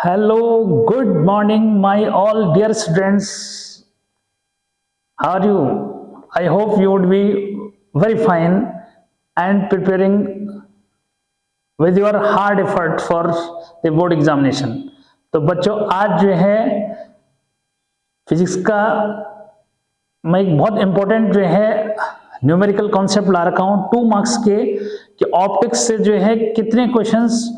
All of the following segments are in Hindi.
Hello, good morning, my all dear students. How are you? I hope you would be very fine and preparing with your hard effort for the board examination. तो बच्चों आज जो है फिजिक्स का मैं एक बहुत इंपॉर्टेंट जो है न्यूमेरिकल कॉन्सेप्ट ला रखा हूँ 2 मार्क्स के कि ऑप्टिक्स से जो है कितने क्वेश्चंस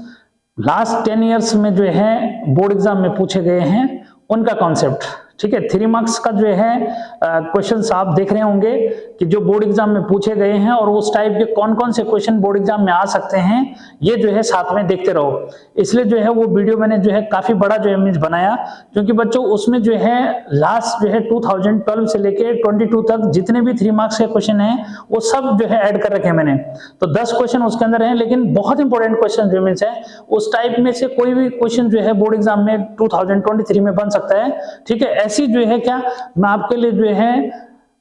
लास्ट 10 इयर्स में जो है बोर्ड एग्जाम में पूछे गए हैं उनका कॉन्सेप्ट। ठीक है, 3 मार्क्स का जो है क्वेश्चंस आप देख रहे होंगे कि जो बोर्ड एग्जाम में पूछे गए हैं और उस टाइप के कौन कौन से क्वेश्चन बोर्ड एग्जाम में आ सकते हैं ये जो है साथ में देखते रहो। इसलिए जो है वो वीडियो मैंने जो है काफी बड़ा जो इमेज बनाया क्योंकि बच्चों उसमें जो है लास्ट जो है 2012 से लेके 22 तक जितने भी 3 मार्क्स के क्वेश्चन हैं वो सब जो है ऐड कर रखे हैं मैंने। तो 10 क्वेश्चन उसके अंदर हैं लेकिन बहुत इंपॉर्टेंट क्वेश्चन जो मीन्स है उस टाइप में से कोई भी क्वेश्चन जो है बोर्ड एग्जाम में 2023 में बन सकता है। ठीक है, ऐसी जो है क्या मैं आपके लिए जो है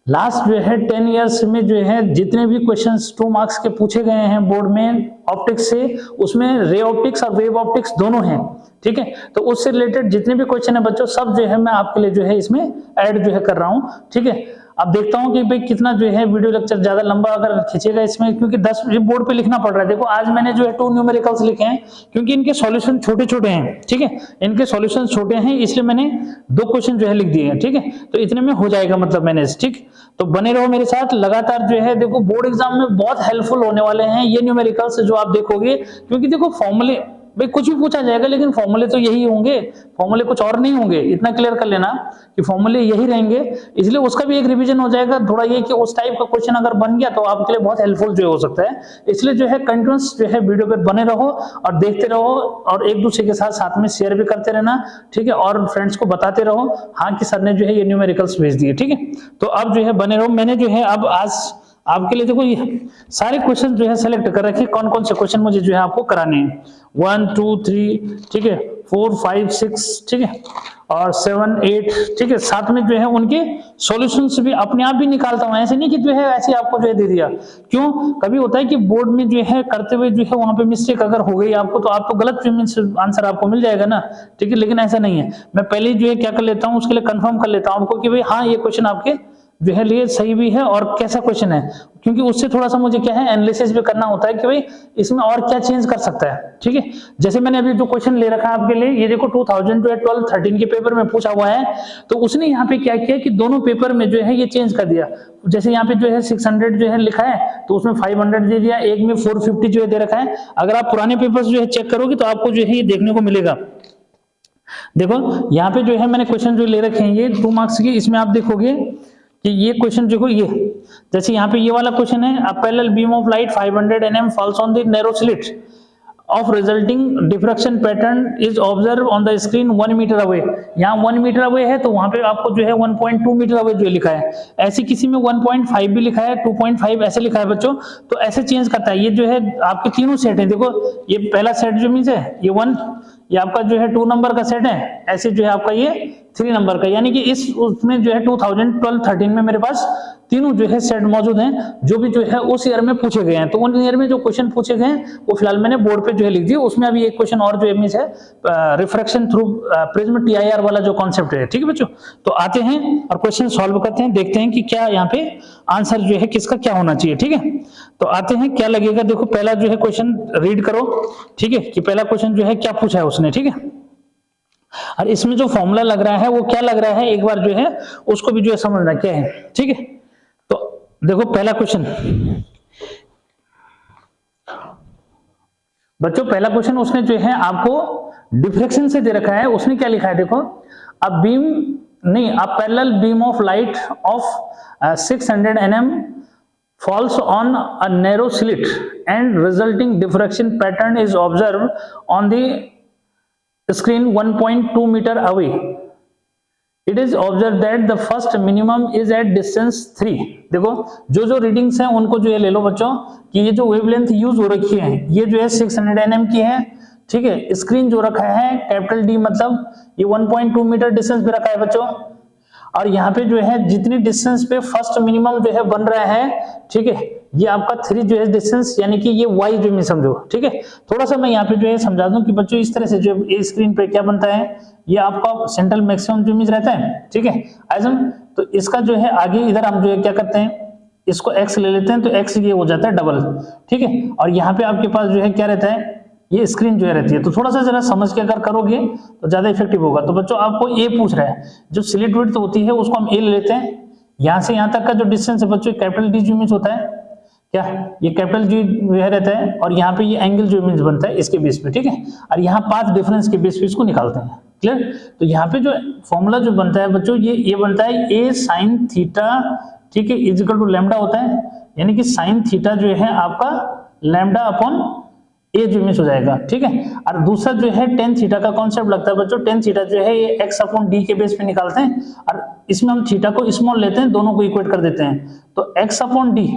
लास्ट जो है 10 इयर्स में जो है जितने भी क्वेश्चंस 2 मार्क्स के पूछे गए हैं बोर्ड में ऑप्टिक्स से उसमें रे ऑप्टिक्स और वेव ऑप्टिक्स दोनों हैं। ठीक है, तो उससे रिलेटेड जितने भी क्वेश्चन है बच्चों सब जो है मैं आपके लिए जो है इसमें ऐड जो है कर रहा हूं। ठीक है, अब देखता हूं कि भाई कितना जो है वीडियो लेक्चर ज्यादा लंबा अगर खींचेगा इसमें क्योंकि 10 बोर्ड पे लिखना पड़ रहा है। देखो आज मैंने जो है 2 न्यूमेरिकल्स लिखे हैं क्योंकि इनके सॉल्यूशन छोटे छोटे हैं। ठीक है, इनके सॉल्यूशन छोटे हैं इसलिए मैंने 2 क्वेश्चन जो है लिख दिए हैं। ठीक है, तो इतने में हो जाएगा मतलब मैंने। ठीक, तो बने रहो मेरे साथ लगातार जो है देखो बोर्ड एग्जाम में बहुत हेल्पफुल होने वाले हैं ये न्यूमेरिकल्स जो आप देखोगे क्योंकि देखो फॉर्मूले भाई कुछ भी पूछा जाएगा लेकिन फॉर्मूले तो यही होंगे, फॉर्मूले कुछ और नहीं होंगे। इतना क्लियर कर लेना कि फॉर्मूले यही रहेंगे इसलिए उसका भी एक रिवीजन हो जाएगा थोड़ा ये कि उस टाइप का क्वेश्चन अगर बन गया तो आपके लिए बहुत हेल्पफुल जो हो सकता है। इसलिए जो है कंटिन्यूअस जो है वीडियो पे बने रहो और देखते रहो और एक दूसरे के साथ में शेयर भी करते रहना। ठीक है, और फ्रेंड्स को बताते रहो हाँ कि सर ने जो है ये न्यूमेरिकल्स भेज दिए। ठीक है, तो अब जो है बने रहो। मैंने जो है अब आज आपके लिए देखो ये सारे क्वेश्चन जो है सेलेक्ट कर रखे कौन कौन से क्वेश्चन मुझे जो है आपको कराने हैं 1 2 3 ठीक है 4 5 6 ठीक है और 7 8 ठीक है। साथ में जो है उनके सॉल्यूशंस भी अपने आप भी निकालता हूं, ऐसे नहीं कि जो है ऐसे आपको जो है दे दिया। क्यों कभी होता है कि बोर्ड में जो है करते हुए जो है वहां पे मिस्टेक अगर हो गई आपको तो आपको गलत आंसर आपको मिल जाएगा ना। ठीक है, लेकिन ऐसा नहीं है, मैं पहले जो है क्या कर लेता हूं उसके लिए कंफर्म कर लेता हूं आपको कि भाई हाँ ये क्वेश्चन आपके जो है लिए सही भी है और कैसा क्वेश्चन है क्योंकि उससे थोड़ा सा मुझे क्या है एनालिसिस भी करना होता है कि भाई इसमें और क्या चेंज कर सकता है। ठीक है, जैसे मैंने अभी जो क्वेश्चन ले रखा है आपके लिए ये देखो 2012-13 के पेपर में पूछा हुआ है तो उसने यहाँ पे क्या किया कि दोनों पेपर में जो है ये चेंज कर दिया। जैसे यहाँ पे जो है 600 जो है लिखा है तो उसमें 500 दे दिया, एक में 450 जो है दे रखा है। अगर आप पुराने पेपर जो है चेक करोगे तो आपको जो है ये देखने को मिलेगा। देखो यहाँ पे जो है मैंने क्वेश्चन जो ले रखे हैं ये 2 मार्क्स के, इसमें आप देखोगे कि ये क्वेश्चन देखो ये जैसे यहाँ पे ये वाला क्वेश्चन है a parallel beam of light 500 nm falls on the narrow slit of resulting diffraction pattern is observe on the screen 1 metre away. यहाँ 1 मीटर अवे है तो वहां पे आपको जो है 1.2 मीटर अवे जो लिखा है, ऐसे किसी में 1.5 भी लिखा है 2.5 ऐसे लिखा है बच्चों, तो ऐसे चेंज करता है। ये जो है आपके तीनों सेट है, देखो ये पहला सेट जो मीन्स है ये 1, ये आपका जो है 2 नंबर का सेट है, ऐसे जो है आपका ये 3 नंबर का, यानी कि इस उसमें जो है 2012-13 में मेरे पास तीनों जो है सेट मौजूद हैं जो भी जो है उस ईयर में पूछे गए हैं। तो उन ईयर में जो क्वेश्चन पूछे गए हैं वो फिलहाल मैंने बोर्ड पे जो है लिख दिए। उसमें अभी एक क्वेश्चन और जो इमेज है रिफ्रैक्शन थ्रू प्रिज्म टीआईआर वाला जो कॉन्सेप्ट है। ठीक है बच्चों, तो आते हैं और क्वेश्चन सॉल्व करते हैं, देखते हैं कि क्या यहाँ पे आंसर जो है किसका क्या होना चाहिए। ठीक है, तो आते हैं क्या लगेगा। देखो पहला जो है क्वेश्चन रीड करो। ठीक है, कि पहला क्वेश्चन जो है क्या पूछा है उसने। ठीक है, और इसमें जो फॉर्मूला लग रहा है वो क्या लग रहा है एक बार जो है उसको भी जो है समझना क्या है। ठीक है, तो देखो पहला क्वेश्चन बच्चों, पहला क्वेश्चन उसने जो है आपको डिफ्रैक्शन से दे रखा है। उसने क्या लिखा है देखो अ बीम नहीं अ parallel beam of light of 600 nm falls on a narrow slit and resulting diffraction pattern is observed on the screen 1.2 meter away. It is observed that the first minimum is at distance 3. देखो जो रीडिंग्स हैं उनको जो है ले लो बच्चों कि ये जो वेवलेंथ यूज हो रखी है ये जो है 600 nm की है। ठीक है, स्क्रीन जो रखा है कैपिटल डी मतलब ये 1.2 मीटर डिस्टेंस पे रखा है बच्चों, और यहाँ पे जो है जितनी डिस्टेंस पे फर्स्ट मिनिमम जो है बन रहा है, ठीक है, ये आपका 3 जो है डिस्टेंस, यानी कि ये y जो में समझो, ठीक है। थोड़ा सा मैं यहाँ पे जो है समझा दूं कि बच्चों इस तरह से जो ये स्क्रीन पे क्या बनता है, ये आपका सेंट्रल मैक्सिमम जो इमेज रहता है, ठीक है। आइजम तो इसका जो है आगे इधर हम जो है क्या करते हैं, इसको x ले लेते हैं, तो x ये हो जाता है डबल, ठीक है। और यहाँ पे आपके पास जो है क्या रहता है, ये स्क्रीन जो है रहती है। तो थोड़ा सा जरा समझ के अगर करोगे तो ज्यादा इफेक्टिव होगा। तो बच्चों आपको ए पूछ रहा है, जो स्लिट विड्थ होती है उसको हम ए ले लेते हैं, यहां से यहां तक का जो डिस्टेंस है बच्चों कैपिटल डी जो इमेज होता है, क्या ये कैपिटल जी जो है रहता है, और यहाँ पे ये एंगल जो इमेज बनता है इसके बेस पे, ठीक है। और यहाँ पाथ डिफरेंस के बेस पे इसको निकालते हैं, क्लियर। तो यहाँ पे जो फॉर्मूला जो बनता है बच्चों, ये बनता है ए साइन थीटा, ठीक है, इज इक्वल टू लैम्डा होता है, यानी कि साइन थीटा जो है आपका लैम्डा अपॉन ए जो इमेज हो जाएगा, ठीक है। और दूसरा जो है टेन थीटा का कॉन्सेप्ट लगता है बच्चों, टेन थीटा जो है ये एक्स अपॉन डी के बेस पे निकालते हैं, और इसमें हम थीटा को स्मॉल लेते हैं, दोनों को इक्वेट कर देते हैं, तो एक्स अपॉन डी,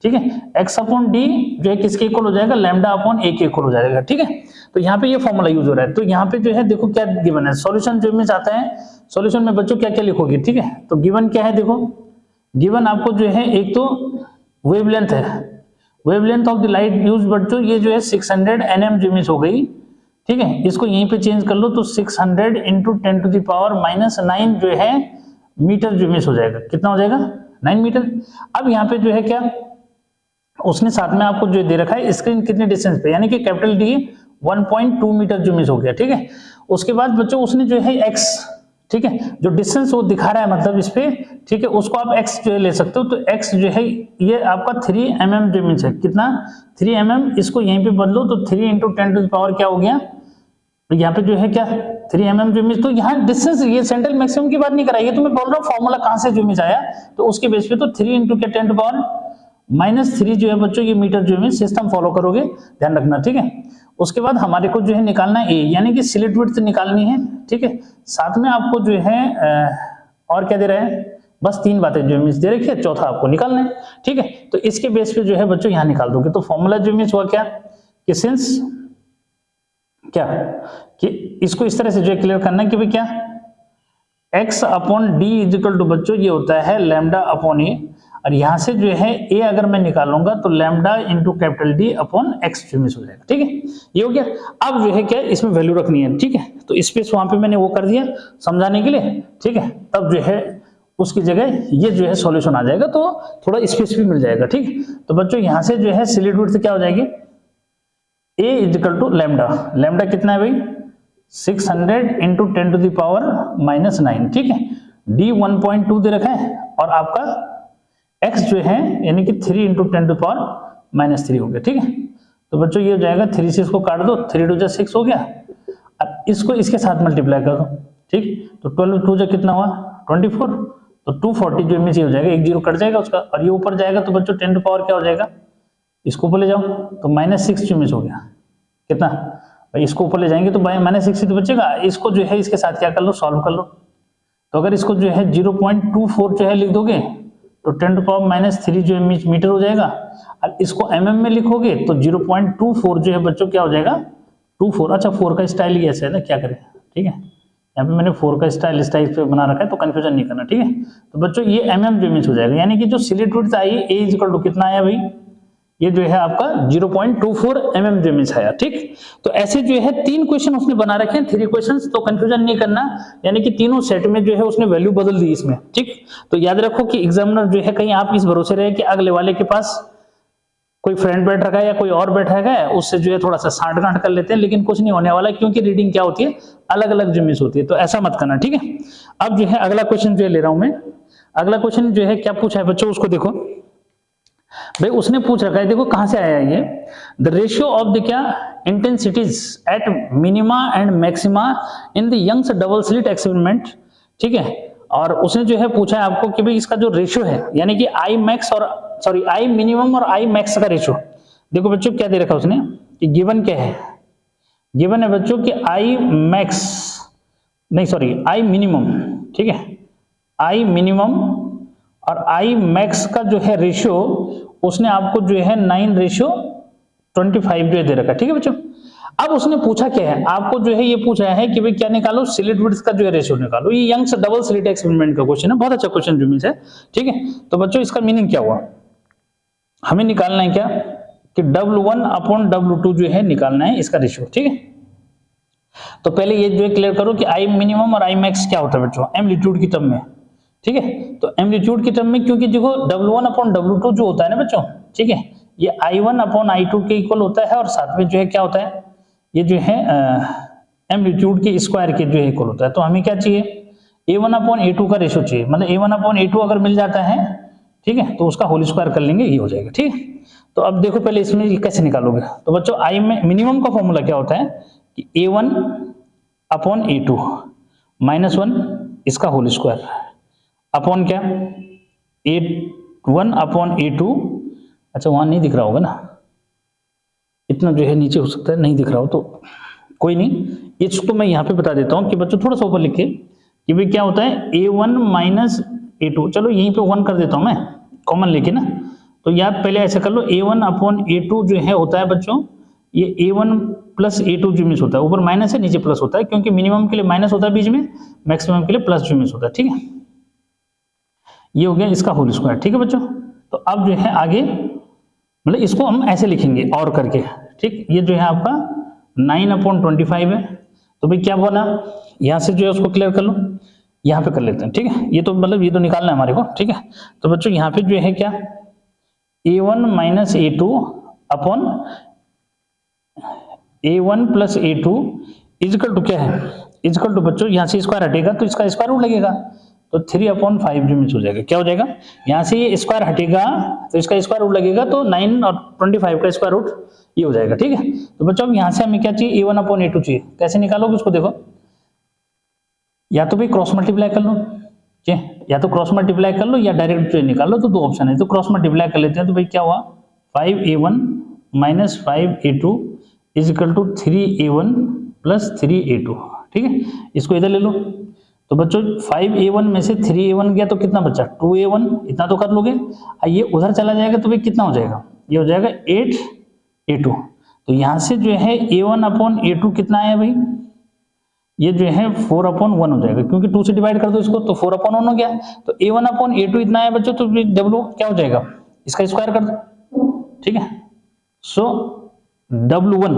ठीक है, एक्स अपॉन डी जो है किसके इक्वल हो जाएगा, लैम्डा अपॉन ए के इक्वल हो जाएगा, ठीक है। तो यहाँ पे ये फॉर्मूला यूज हो रहा है। तो यहाँ पे जो है देखो क्या गिवन है, सॉल्यूशन जो इमेज आता है, सॉल्यूशन में बच्चों क्या क्या लिखोगे, ठीक है। तो गिवन क्या है, देखो गिवन आपको जो है एक तो वेवलेंथ है, wavelength of the light use बच्चों ये जो है 600 nm जो इमेज हो गई, ठीक है। इसको यहीं पे चेंज कर लो तो 600 इंटू 10 टू द पावर -9 जो है मीटर जो इमेज हो जाएगा, कितना हो जाएगा 9 मीटर। अब यहाँ पे जो है क्या उसने साथ में आपको जो दे रखा है स्क्रीन कितने डिस्टेंस पे, यानी कि कैपिटल डी 1.2 मीटर जो इमेज हो गया, ठीक है। उसके बाद बच्चों उसने जो है x, ठीक है, जो डिस्टेंस वो दिखा रहा है मतलब इस पे, ठीक है, उसको आप x जो है ले सकते हो। तो x जो है ये आपका 3 mm जो इमेज है, कितना 3 mm, इसको यहीं पे बदलो तो 3 इंटू 10 टू द पावर क्या हो गया, तो यहाँ पे जो है क्या 3 mm जो इमेज। तो यहाँ डिस्टेंस ये सेंट्रल मैक्सिमम की बात नहीं कराई है, तो मैं बोल रहा हूँ फॉर्मूला कहाँ से जो इमेज आया, तो उसके बेस पे तो 3 इंटू के 10 टू पावर -3 जो है बच्चों ये मीटर जो इमेज सिस्टम फॉलो करोगे, ध्यान रखना, ठीक है। उसके बाद हमारे को जो है निकालना है ए, यानी कि स्लिट विड्थ निकालनी है, ठीक है। साथ में आपको जो है और क्या दे रहा है, बस 3 बातें जो इमेज दे रखी है, चौथा आपको निकालना है, ठीक है। तो इसके बेस पे जो है बच्चों यहाँ निकाल दोगे। तो फॉर्मूला जो इमेज हुआ क्या कि सिंस क्या कि इसको इस तरह से जो है क्लियर करना है कि भाई क्या x upon D is equal to बच्चों ये होता है लैम्डा अपॉन ए, और यहां से जो है a अगर मैं निकालूंगा तो lambda into capital D upon x जो इमेज हो जाएगा, ठीक है। ये हो गया। अब जो है क्या इसमें वैल्यू रखनी है, ठीक है। तो स्पेस वहां पे मैंने वो कर दिया समझाने के लिए, ठीक है। तब जो है उसकी जगह ये जो है सॉल्यूशन आ जाएगा, तो थोड़ा स्पेस भी मिल जाएगा, ठीक। तो बच्चों यहां से जो है स्लिट विड्थ क्या हो जाएगी, a is equal to lambda, lambda कितना है भाई 600 इंटू 10 टू द पावर -9, ठीक है। d 1.2 दे रखा है, और आपका x जो है यानी कि 3 इंटू 10 टू पावर -3 हो गया, ठीक है। तो बच्चों ये हो जाएगा 3 से इसको काट दो, 3 2 6 हो गया, अब इसको इसके साथ मल्टीप्लाई कर दो, ठीक। तो 12 2 कितना हुआ 24, तो 240 जो इमेज हो जाएगा, एक जीरो कट जाएगा उसका, और ये ऊपर जाएगा तो बच्चों 10 टू पावर क्या हो जाएगा, इसको ऊपर ले जाओ तो -6 जो इमेज हो गया, कितना भाई, इसको ऊपर ले जाएंगे तो -6 तो बचेगा, इसको जो है इसके साथ क्या कर लो सॉल्व कर लो। तो अगर इसको जो है 0.24 जो है लिख दोगे तो 10 टू पावर -3 जो मीटर हो जाएगा, और इसको mm में लिखोगे तो 0.24 जो है बच्चों क्या हो जाएगा 24। अच्छा 4 का स्टाइल ही ऐसा है ना, क्या करें, ठीक है। यहाँ पे मैंने 4 का स्टाइल इस टाइप पे बना रखा है, तो कंफ्यूजन नहीं करना, ठीक है। तो बच्चों ये mm जो इमेज हो जाएगा, यानी कि जो slit width I a is equal to कितना आया भाई, ये जो है आपका 0.24 mm जो इमेज आया, ठीक। तो ऐसे जो है 3 क्वेश्चन उसने बना रखे हैं, 3 क्वेश्चंस, तो कंफ्यूजन नहीं करना, यानी कि तीनों सेट में जो है उसने वैल्यू बदल दी इसमें, ठीक। तो याद रखो कि एग्जामिनर जो है कहीं आप इस भरोसे रहे कि अगले वाले के पास कोई फ्रेंड बैठ रखा है या कोई और बैठा है, उससे जो है थोड़ा सा साठ गांठ कर लेते हैं, लेकिन कुछ नहीं होने वाला, क्योंकि रीडिंग क्या होती है अलग अलग जो मिस होती है, तो ऐसा मत करना, ठीक है। अब जो है अगला क्वेश्चन जो है ले रहा हूं मैं, अगला क्वेश्चन जो है क्या पूछा है बच्चों, उसको देखो भाई, उसने पूछ रखा है, देखो कहां से आया है ये, द रेशियो ऑफ द क्या intensities at minima and maxima in the Young's double slit experiment, ठीक है। और उसने जो है पूछा है आपको कि भाई इसका जो रेशियो है, यानी कि आई मैक्स और सॉरी आई मिनिमम और आई मैक्स का रेशियो, देखो बच्चों क्या दे रखा है उसने कि गिवन क्या है, गिवन है बच्चों कि आई मैक्स नहीं सॉरी आई मिनिमम, ठीक है, आई मिनिमम और आई मैक्स का जो है रेशियो उसने आपको जो है 9:25 जो है दे रखा है, ठीक है बच्चों। अब उसने पूछा क्या है आपको, जो है ये पूछा है कि भाई क्या निकालो, स्लिट विड्थ का जो है रेशियो निकालो। ये यंग्स डबल स्लिट एक्सपेरिमेंट का क्वेश्चन है, बहुत अच्छा क्वेश्चन जो मीन्स है, ठीक है। तो बच्चों इसका मीनिंग क्या हुआ, हमें निकालना है क्या कि W1 अपॉन W2 जो है निकालना है इसका रेशियो, ठीक है। तो पहले ये जो है क्लियर करो कि आई मिनिमम और आई मैक्स क्या होता है बच्चों, एम्पलीट्यूड की टर्म में, ठीक है। तो एम्पलीट्यूड की टर्म में, क्योंकि देखो W1 अपॉन W2 जो होता है ना बच्चों, ठीक है, ये I1 अपॉन I2 के इक्वल होता है और साथ में जो है क्या होता है, ये जो है एम्पलीट्यूड के स्क्वायर के जो है इक्वल होता है। तो हमें क्या चाहिए, A1 अपॉन A2 का रेशियो चाहिए, मतलब A1 अपॉन A2 अगर मिल जाता है, ठीक है, तो उसका होल स्क्वायर कर लेंगे, ये हो जाएगा, ठीक है। तो अब देखो पहले इसमें ये कैसे निकालोगे। तो बच्चों आई में मिनिमम का फॉर्मूला क्या होता है कि A1 अपॉन A2 -1 इसका होल स्क्वायर अपॉन क्या, A1 अपॉन A2, अच्छा वहां नहीं दिख रहा होगा ना, इतना जो है नीचे हो सकता है नहीं दिख रहा हो, तो कोई नहीं, इसको मैं यहाँ पे बता देता हूँ कि बच्चों थोड़ा सा ऊपर लिखे कि भाई क्या होता है A1 माइनस A2, चलो यहीं पे 1 कर देता हूँ मैं कॉमन लेके ना। तो यार पहले ऐसा कर लो, A1 अपॉन A2 जो है होता है बच्चों, ये A1 प्लस A2 जो मिस होता है, ऊपर माइनस है नीचे प्लस होता है, क्योंकि मिनिमम के लिए माइनस होता है बीच में, मैक्सिमम के लिए प्लस जो मिस होता है, ठीक है। ये हो गया इसका होल स्क्वायर, ठीक है बच्चों। तो अब जो है आगे मतलब इसको हम ऐसे लिखेंगे और करके, ठीक। ये जो है आपका 9/25 है, तो भाई क्या बना, यहां से जो है उसको क्लियर कर लो, यहां पे कर लेते हैं, ठीक है। ये तो मतलब ये तो निकालना है हमारे को, ठीक है। तो बच्चों यहाँ पे जो है क्या, A1 minus A2 upon A1 plus A2 is equal to क्या है, इजकल टू बच्चों यहाँ से स्क्वायर हटेगा तो इसका स्क्वायर रूट लगेगा, तो 3/5 जो मिस हो जाएगा, क्या हो जाएगा, यहाँ से ये स्क्वायर हटेगा तो इसका स्क्वायर रूट लगेगा, तो 9 और 25 का स्क्वायर रूट ये हो जाएगा, ठीक है। तो बच्चों अब यहाँ से हमें क्या चाहिए, A1 अपॉन A2 चाहिए, कैसे निकालोगे उसको, देखो या तो भाई क्रॉस मल्टीप्लाई कर लो, ठीक है, या तो क्रॉस मल्टीप्लाई कर लो या डायरेक्ट जो निकाल लो, तो दो ऑप्शन है, तो क्रॉस मल्टीप्लाई कर लेते हैं। तो भाई क्या हुआ, 5A1 minus 5A2 is equal to 3A1 plus 3A2, ठीक है। इसको इधर ले लो, तो बच्चों 5A1 में से 3A1 गया तो कितना बचा, 2A1, इतना तो कर लोगे, ये उधर चला जाएगा तो भाई कितना हो जाएगा, ये हो जाएगा 8A2। तो यहां से जो है A1 अपॉन A2 कितना आया भाई, ये जो है 4/1 हो जाएगा, क्योंकि 2 से डिवाइड कर दो इसको, तो 4/1 हो गया। तो A1 अपॉन A2 इतना है बच्चों, तो W क्या हो जाएगा, इसका स्क्वायर कर दो, ठीक है। So W1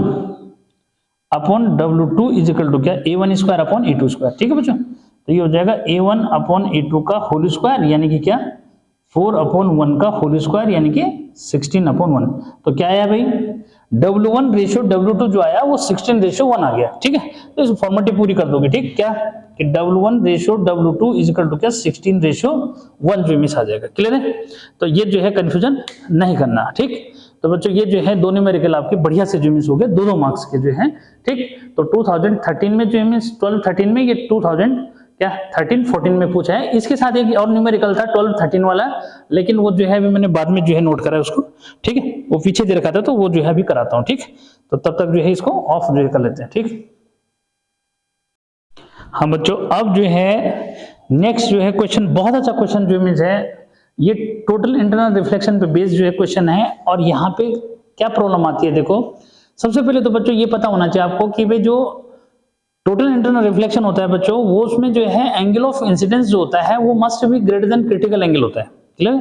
upon W2 is equal to क्या, A1 square upon A2 square, ठीक है बच्चों। तो ये हो जाएगा A1 अपॉन A2 का होल स्क्वायर, यानी कि क्या 4/1 का होल स्क्वायर, यानी कि 16/1। तो क्या आया भाई, W1 रेशियो W2 जो आया वो 16:1 आ गया, ठीक है। तो इस फॉर्मेलिटी पूरी कर दोगे, ठीक, क्या कि W1 ratio W2 is equal to क्या 16:1 जो मिस आ जाएगा, क्लियर है। तो ये जो है कंफ्यूजन नहीं करना, ठीक। तो बच्चों ये जो है दो न्यूमेरिकल आपके बढ़िया से जो मिस हो गए, दो मार्क्स के जो है, ठीक। तो 2013 में जो मिस 12-13 में, ये 2000 क्या 13-14 में पूछा है। इसके साथ एक और न्यूमेरिकल था 12-13 वाला, लेकिन वो जो है अभी मैंने बाद में जो है नोट करा है उसको, ठीक है, वो पीछे दे रखा था, तो वो जो है अभी कराता हूँ, ठीक। तो तब तक जो है इसको ऑफ जो है कर लेते हैं, ठीक। हाँ बच्चों, अब जो है नेक्स्ट जो है क्वेश्चन, बहुत अच्छा क्वेश्चन जो मीन्स है, ये टोटल इंटरनल रिफ्लेक्शन पे बेस्ड जो है क्वेश्चन है। और यहाँ पे क्या प्रॉब्लम आती है, देखो सबसे पहले तो बच्चों ये पता होना चाहिए आपको कि भाई जो टोटल इंटरनल रिफ्लेक्शन होता है बच्चों, वो उसमें जो है एंगल ऑफ इंसिडेंस जो होता है वो must be greater than critical angle होता है, क्लियर।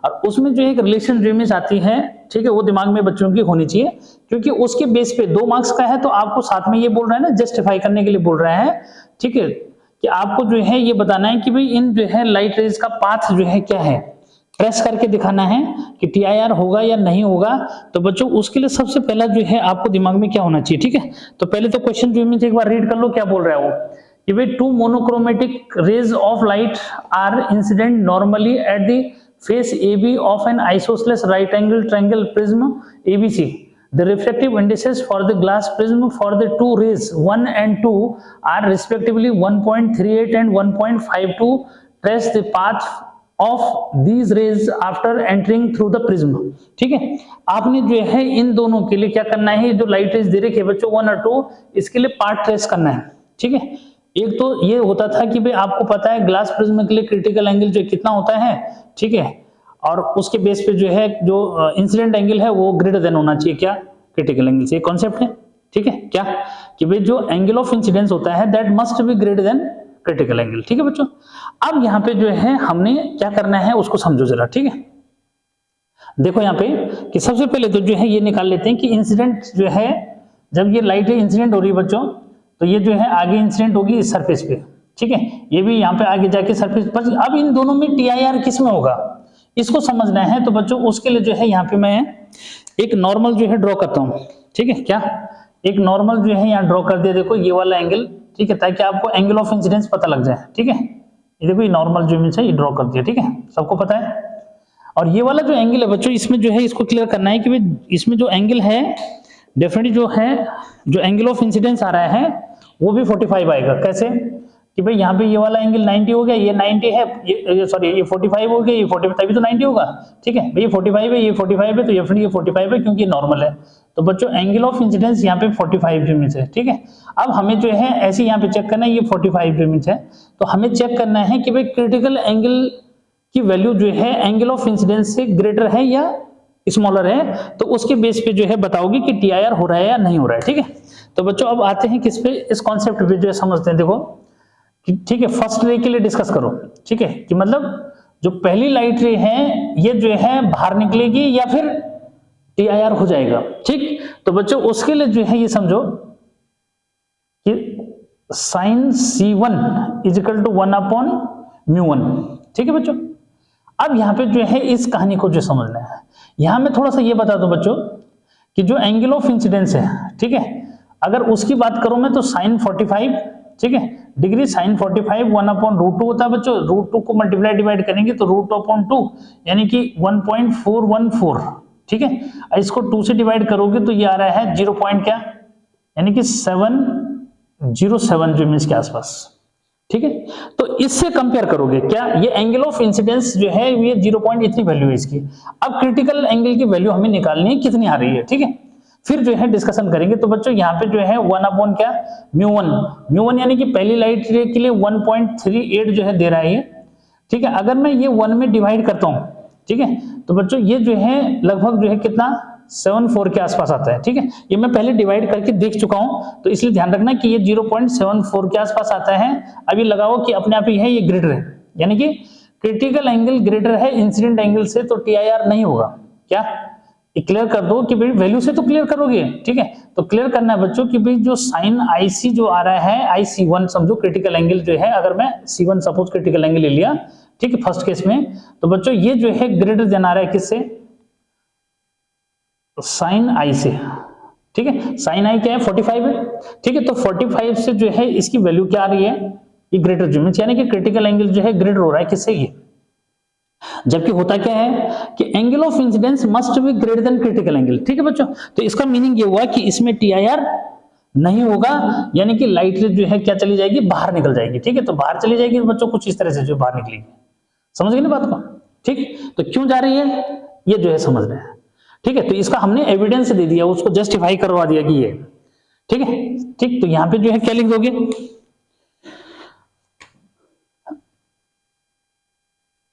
और उसमें जो एक रिलेशन रिमेज आती है, ठीक है, वो दिमाग में बच्चों की होनी चाहिए, क्योंकि उसके बेस पे 2 मार्क्स का है, तो आपको साथ में ये बोल रहा है ना, जस्टिफाई करने के लिए बोल रहा है, ठीक है, कि आपको जो है ये बताना है कि भाई इन जो है लाइट रेज का पाथ जो है क्या है, प्रेस करके दिखाना है कि TIR होगा या नहीं होगा। तो बच्चों उसके लिए सबसे पहला जो है आपको दिमाग में क्या होना चाहिए, ठीक है। तो पहले तो क्वेश्चन जो मीन्स एक बार रीड कर लो, क्या बोल रहा है वो कि भाई 2 monochromatic rays of light are incident normally at the face AB of an isosceles right angle triangle prism ABC. The refractive indices for the glass prism for the two rays 1 and 2 are respectively 1.38 and 1.52. Trace the path of these rays after entering through the prism, ठीक है। आपने जो है इन दोनों के लिए क्या करना है, जो लाइट रेज दे रखे हैं बच्चों 1 और 2, इसके लिए पाथ ट्रेस करना है, ठीक है। एक तो ये होता था कि भाई आपको पता है ग्लास प्रिज्म के लिए क्रिटिकल एंगल जो कितना होता है, ठीक है, और उसके बेस पे जो है जो इंसिडेंट एंगल है वो ग्रेटर देन होना चाहिए क्या क्रिटिकल एंगल से, कॉन्सेप्ट है, ठीक है, क्या कि भाई जो एंगल ऑफ इंसिडेंस होता है that must be greater than critical angle, ठीक है बच्चों। अब यहाँ पे जो है हमने क्या करना है उसको समझो जरा, ठीक है। देखो यहाँ पे कि सबसे पहले तो जो है ये निकाल लेते हैं कि इंसिडेंट जो है, जब ये लाइट इंसिडेंट हो रही है बच्चों, तो ये जो है आगे इंसिडेंट होगी इस सरफेस पे, ठीक है, ये भी यहाँ पे आगे जाके सरफेस पर। अब इन दोनों में TIR किस में होगा इसको समझना है, तो बच्चों उसके लिए जो है यहाँ पे मैं एक नॉर्मल जो है ड्रॉ करता हूँ, ठीक है, क्या एक नॉर्मल जो है यहाँ ड्रॉ कर दिया, देखो ये वाला एंगल, ठीक है, ताकि आपको एंगल ऑफ इंसिडेंस पता लग जाए, ठीक है, ये देखो ये नॉर्मल जो इमेज है ये ड्रॉ कर दिया, ठीक है, सबको पता है। और ये वाला जो एंगल है बच्चों, इसमें जो है इसको क्लियर करना है कि भाई इसमें जो एंगल है डेफिनेटली जो है, जो एंगल ऑफ इंसिडेंस आ रहा है वो भी 45 आएगा। कैसे कि भाई यहाँ पे ये वाला एंगल 90 हो गया, ये 90 है, ये सॉरी ये 45 हो गया, ये 45 तभी तो 90 होगा, ठीक है, भाई ये 45 है, ये 45 है, तो ये 45 है क्योंकि नॉर्मल है। तो बच्चों एंगल ऑफ इंसिडेंस यहाँ पे 45 यूनिट है, ठीक है। अब हमें जो है ऐसे यहाँ पे चेक करना है, ये 45 यूनिट है, तो हमें चेक करना है कि भाई क्रिटिकल एंगल की वैल्यू जो है एंगल ऑफ इंसिडेंस से ग्रेटर है या स्मॉलर है, तो उसके बेस पे जो है बताओगे कि TIR हो रहा है या नहीं हो रहा है, ठीक है। तो बच्चों अब आते हैं किस पे, इस कॉन्सेप्ट पे जो है समझते हैं। देखो ठीक है, फर्स्ट रे के लिए डिस्कस करो, ठीक है, कि मतलब जो पहली लाइट रे है ये जो है बाहर निकलेगी या फिर TIR हो जाएगा, ठीक। तो बच्चों उसके लिए जो है ये समझो कि sin C1 इजिकल टू 1/μ1, ठीक है बच्चों। अब यहाँ पे जो है इस कहानी को जो समझना है, यहाँ में थोड़ा सा ये बता दो बच्चों कि जो एंगल ऑफ इंसिडेंस है, ठीक है, अगर उसकी बात करूं मैं तो sin 45, ठीक है, डिग्री sin 45 1/√2 होता है बच्चों। √2 को मल्टीप्लाई डिवाइड करेंगे तो √2/2 यानी कि 1.414, ठीक है। इसको 2 से डिवाइड करोगे तो ये आ रहा है 0. क्या यानी कि 707 जो मीन्स के आसपास, ठीक है। तो इससे कंपेयर करोगे क्या, ये एंगल ऑफ इंसिडेंस जो है ये 0. इतनी वैल्यू है इसकी। अब क्रिटिकल एंगल की वैल्यू हमें निकालनी है कितनी आ रही है, ठीक है, फिर जो है डिस्कशन करेंगे। तो बच्चों यहाँ पे जो है 1/μ1 यानी कि पहली लाइट रे के लिए 1.38 जो है दे रहा है ये, ठीक है। अगर मैं ये 1 में डिवाइड करता हूँ, ठीक है, तो बच्चों ये जो है लगभग जो है कितना 74 के आसपास आता है, ठीक है। ये मैं पहले डिवाइड करके देख चुका हूं, तो इसलिए ध्यान रखना कि ये 0.74 के आसपास आता है। अभी लगाओ कि अपने आप ही है ये ग्रेटर है, यानी कि क्रिटिकल एंगल ग्रेटर है इंसिडेंट एंगल से, तो TIR नहीं होगा। क्या क्लियर कर दो कि भाई वैल्यू से तो क्लियर करोगे, ठीक है। तो क्लियर करना है बच्चों कि भाई जो साइन IC जो आ रहा है IC1 समझो क्रिटिकल एंगल जो है, अगर मैं C1 सपोज क्रिटिकल एंगल ले लिया, ठीक है, फर्स्ट केस में, तो बच्चों ये जो है ग्रेटर देन आ रहा है किससे, साइन I से, ठीक है। साइन I क्या है 45 है, ठीक है। तो 45 से जो है इसकी वैल्यू क्या आ रही है, ये ग्रेटर जो मीन्स यानी कि क्रिटिकल एंगल जो है ग्रेटर हो रहा है किससे, ये। जबकि होता क्या है कि angle of incidence must be greater than critical angle, ठीक है बच्चों। तो इसका मीनिंग ये हुआ कि इसमें TIR नहीं होगा, यानी कि लाइट रे जो है क्या चली जाएगी, बाहर निकल जाएगी, ठीक है। तो बाहर चली जाएगी तो बच्चों कुछ इस तरह से जो बाहर निकलेगी, समझ गए ना बात को, ठीक। तो क्यों जा रही है ये जो है समझ रहे हैं, ठीक है। तो इसका हमने एविडेंस दे दिया, उसको जस्टिफाई करवा दिया कि ये, ठीक है, ठीक। तो यहां पे जो है क्या लिख दोगे,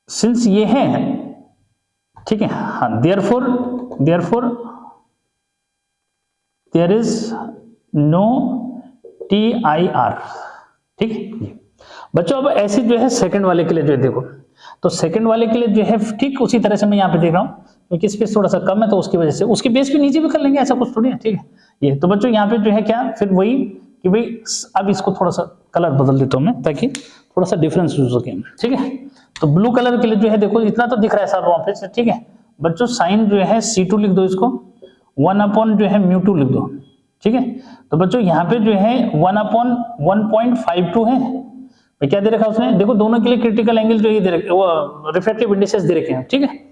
सिंस ये है, ठीक है, हाँ, therefore there is no TIR, ठीक है बच्चों। अब ऐसे जो है सेकंड वाले के लिए जो है देखो, तो सेकंड वाले के लिए जो है ठीक उसी तरह से मैं यहाँ पे देख रहा हूँ, क्योंकि स्पेस थोड़ा सा कम है तो उसकी वजह से उसके बेस पे नीचे भी कर लेंगे, ऐसा कुछ थोड़ी है, ठीक है। ये तो बच्चों यहाँ पे जो है क्या, फिर वही कि भाई अब इसको थोड़ा सा कलर बदल देता हूँ मैं, ताकि थोड़ा सा डिफरेंस हो सके, ठीक है। तो ब्लू कलर के लिए जो है देखो इतना तो दिख रहा है सब वहां पे, ठीक है बच्चों। साइन जो है C2 लिख दो, इसको 1/μ2 लिख दो, ठीक है। तो बच्चों यहाँ पे जो है 1/1.52 है, क्या दे रखा है उसने, देखो दोनों के लिए क्रिटिकल एंगल जो ये दे रखे, वो रिफ्रैक्टिव इंडिसेस दे रखे हैं, ठीक है।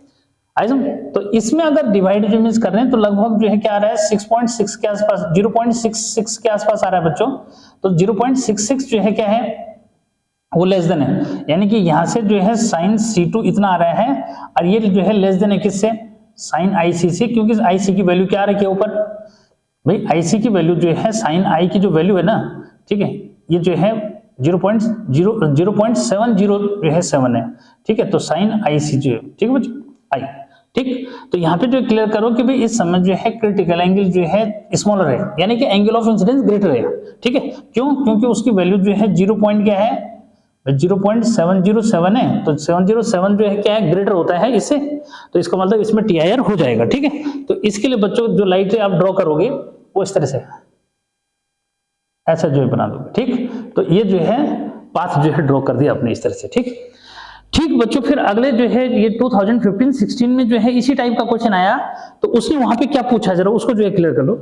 तो इसमें अगर डिवाइड जो मींस कर रहे हैं तो लगभग जो है क्या आ रहा है 6.6 के आसपास, 0.66 के आसपास आ रहा है बच्चों। तो 0.66 जो है क्या है वो लेस देन है, यानी कि यहां से जो है साइन C2 इतना आ रहा है, और ये जो है लेस देन है किससे, साइन IC से, क्योंकि IC की वैल्यू क्या आ रही है ऊपर, भाई IC की वैल्यू जो है साइन I की जो वैल्यू है ना, ठीक है, ये जो है 0.70 जो है 7 है, ठीक है। तो साइन IC जो है, ठीक है बच्चों, I, ठीक। तो यहाँ पे जो क्लियर करो कि भाई इस समय जो है क्रिटिकल एंगल जो है स्मॉलर है, यानी कि एंगल ऑफ इंसिडेंस ग्रेटर है, ठीक है। क्यों, क्योंकि उसकी वैल्यू जो है 0. क्या है 0.707 है, तो 707 जो है क्या है, ग्रेटर होता है इससे, तो इसका मतलब इसमें TIR हो जाएगा। ठीक है, तो इसके लिए बच्चों जो लाइट आप ड्रॉ करोगे वो इस तरह से ऐसा जो है बना दोगे। ठीक, तो ये जो है पाथ जो है ड्रॉ कर दिया आपने इस तरह से। ठीक ठीक बच्चों, फिर अगले जो है ये 2015-16 में जो है इसी टाइप का क्वेश्चन आया, तो उसने वहां पे क्या पूछा, जरा उसको जो है क्लियर कर लो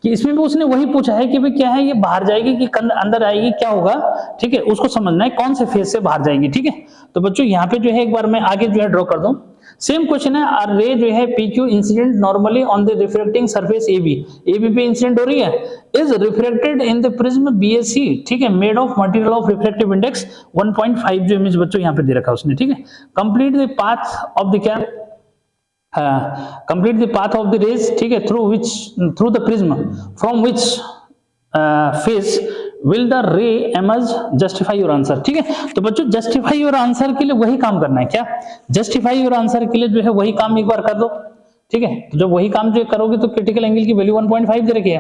कि इसमें भी उसने वही पूछा है कि भाई क्या है, ये बाहर जाएगी कि अंदर आएगी, क्या होगा। ठीक है, उसको समझना है कौन से फेज से बाहर जाएगी। ठीक है, तो बच्चों यहाँ पे जो है एक बार मैं आगे जो है ड्रॉ कर दूं। सेम क्वेश्चन है, आर रे जो है PQ incident normally on the refracting surface AB पे इंसिडेंट हो रही है, is refracted in the prism BAC। ठीक है, made of material of refractive index 1.5 जो इमेज बच्चों यहाँ पे दे रखा है उसने। ठीक है, complete the path of the क्या, complete the path of the rays. ठीक है, through the prism from which face will the ray emerge, justify your answer. ठीक है, तो बच्चों जस्टिफाई योर आंसर के लिए वही काम करना है। क्या, जस्टिफाई योर आंसर के लिए जो है वही काम एक बार कर दो। ठीक है, तो जब वही काम जो करोगे तो क्रिटिकल एंगल की वैल्यू 1.5 दे रखी है।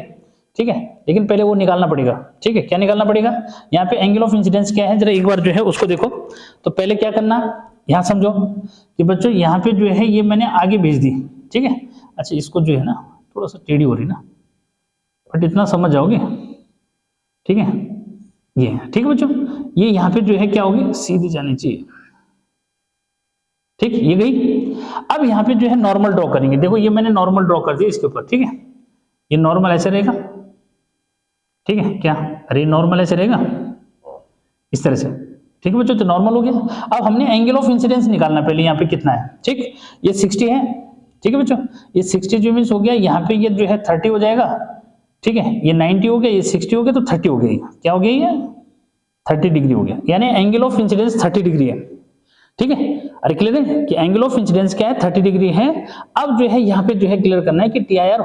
ठीक है, लेकिन पहले वो निकालना पड़ेगा। ठीक है, क्या निकालना पड़ेगा, यहाँ पे एंगल ऑफ इंसिडेंस क्या है, जरा एक बार जो है उसको देखो। तो पहले क्या करना, यहाँ समझो कि बच्चों यहाँ पे जो है ये मैंने आगे भेज दी। ठीक है, अच्छा इसको जो है ना थोड़ा सा टेढ़ी हो रही ना, बट इतना समझ जाओगे। ठीक है, ये ठीक है बच्चों, ये यहाँ पे जो है क्या होगी, सीधी जानी चाहिए। ठीक, ये गई। अब यहाँ पे जो है नॉर्मल ड्रॉ करेंगे। देखो ये मैंने नॉर्मल ड्रॉ कर दिया इसके ऊपर। ठीक है, ये नॉर्मल ऐसे रहेगा। ठीक है, क्या, अरे नॉर्मल ऐसे रहेगा इस तरह से। ठीक है बच्चों, तो नॉर्मल हो गया। अब हमने एंगल ऑफ इंसिडेंस निकालना, पहले यहाँ पे कितना है। ठीक, ये 60 है। ठीक है बच्चों, ये 60 जो मीन्स हो गया, यहाँ पे ये जो है 30 हो जाएगा। ठीक है, ये 90 हो गया, ये 60 हो गया, तो 30 हो गई। क्या हो गया, ये 30 डिग्री हो गया, यानी एंगल ऑफ इंसिडेंस 30 डिग्री है। ठीक है, अरे क्लियर है कि एंगल ऑफ इंसिडेंस क्या है, 30 डिग्री है। अब जो है यहाँ पे जो है क्लियर करना है कि TIR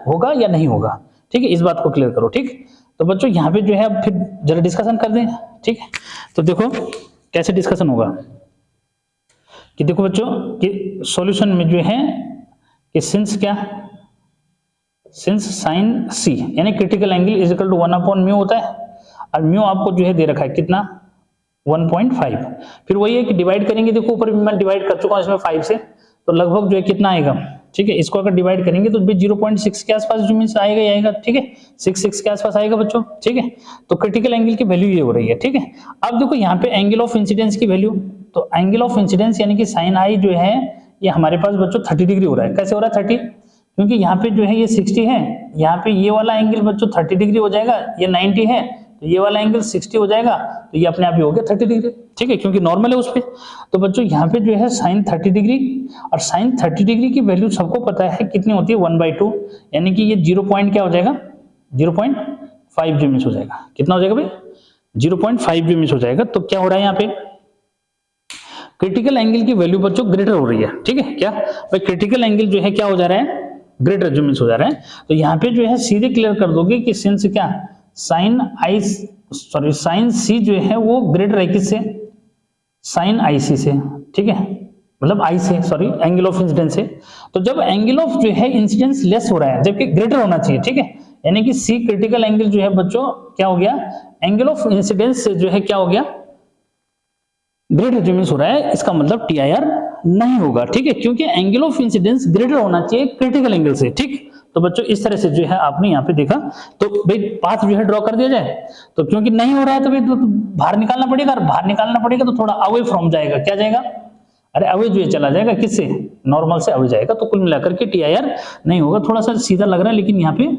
होगा या नहीं होगा। ठीक है, इस बात को क्लियर करो। ठीक, तो बच्चों यहाँ पे जो है अब फिर जरा डिस्कशन कर दें। ठीक है, तो देखो कैसे डिस्कशन होगा कि देखो बच्चों कि सॉल्यूशन में जो है कि सिंस क्या, सिंस साइन C यानी critical angle is equal to 1/μ होता है, और म्यू आपको जो है दे रखा है कितना, 1.5। फिर वही है कि डिवाइड करेंगे, देखो ऊपर भी मैं डिवाइड कर चुका हूं इसमें 5 से, तो लगभग जो है कितना आएगा। ठीक है, इसको अगर डिवाइड करेंगे तो 0.6 के आसपास जो मीन्स आएगा ही आएगा। ठीक है, 6 के आसपास आएगा बच्चों। ठीक है, तो क्रिटिकल एंगल की वैल्यू ये हो रही है। ठीक है, अब देखो यहाँ पे एंगल ऑफ इंसिडेंस की वैल्यू, तो एंगल ऑफ इंसिडेंस यानी कि साइन आई जो है ये हमारे पास बच्चों 30 डिग्री हो रहा है। कैसे हो रहा है 30, क्योंकि यहाँ पे जो है ये 60 है, यहाँ पे ये वाला एंगल बच्चों 30 डिग्री हो जाएगा, ये 90 है तो ये वाला एंगल 60 हो जाएगा, तो ये अपने आप ही हो गया 30 डिग्री। ठीक है, क्योंकि नॉर्मल है उस पे। तो बच्चों यहाँ पे जो है साइन 30 डिग्री, और साइन 30 डिग्री की वैल्यू सबको पता है कितनी होती है, 1/2, यानी कि ये 0 पॉइंट क्या हो जाएगा, 0.5 जो मिस हो जाएगा। कितना हो जाएगा भाई, 0.5 जो मिस हो जाएगा। तो क्या हो रहा है यहाँ पे, क्रिटिकल एंगल की वैल्यू बच्चों ग्रेटर हो रही है। ठीक है, क्या भाई क्रिटिकल एंगल जो है क्या हो जा रहा है, ग्रेटर जो मिस हो जा रहा है। तो यहाँ पे जो है सीधे क्लियर कर दोगे कि सिंस क्या साइन C जो है वो ग्रेटर है किससे, साइन IC से। ठीक है, मतलब I से, सॉरी एंगल ऑफ इंसिडेंस से। तो जब एंगल ऑफ जो है इंसिडेंस लेस हो रहा है जबकि ग्रेटर होना चाहिए। ठीक है, यानी कि C क्रिटिकल एंगल जो है बच्चों क्या हो गया, एंगल ऑफ इंसिडेंस से जो है क्या हो गया, ग्रेटर जो मीन्स हो रहा है, इसका मतलब TIR नहीं होगा। ठीक है, क्योंकि एंगल ऑफ इंसिडेंस ग्रेटर होना चाहिए क्रिटिकल एंगल से। ठीक, तो बच्चों इस तरह से जो है आपने यहाँ पे देखा, तो भाई पाथ जो है ड्रॉ कर दिया जाए। तो क्योंकि नहीं हो रहा है तो भाई तो बाहर निकालना पड़ेगा, और बाहर निकालना पड़ेगा तो थोड़ा अवे फ्रॉम जाएगा। क्या जाएगा, अरे अवे जो है चला जाएगा, किससे, नॉर्मल से अवे जाएगा। तो कुल मिलाकर के TIR नहीं होगा। थोड़ा सा सीधा लग रहा है लेकिन यहाँ पे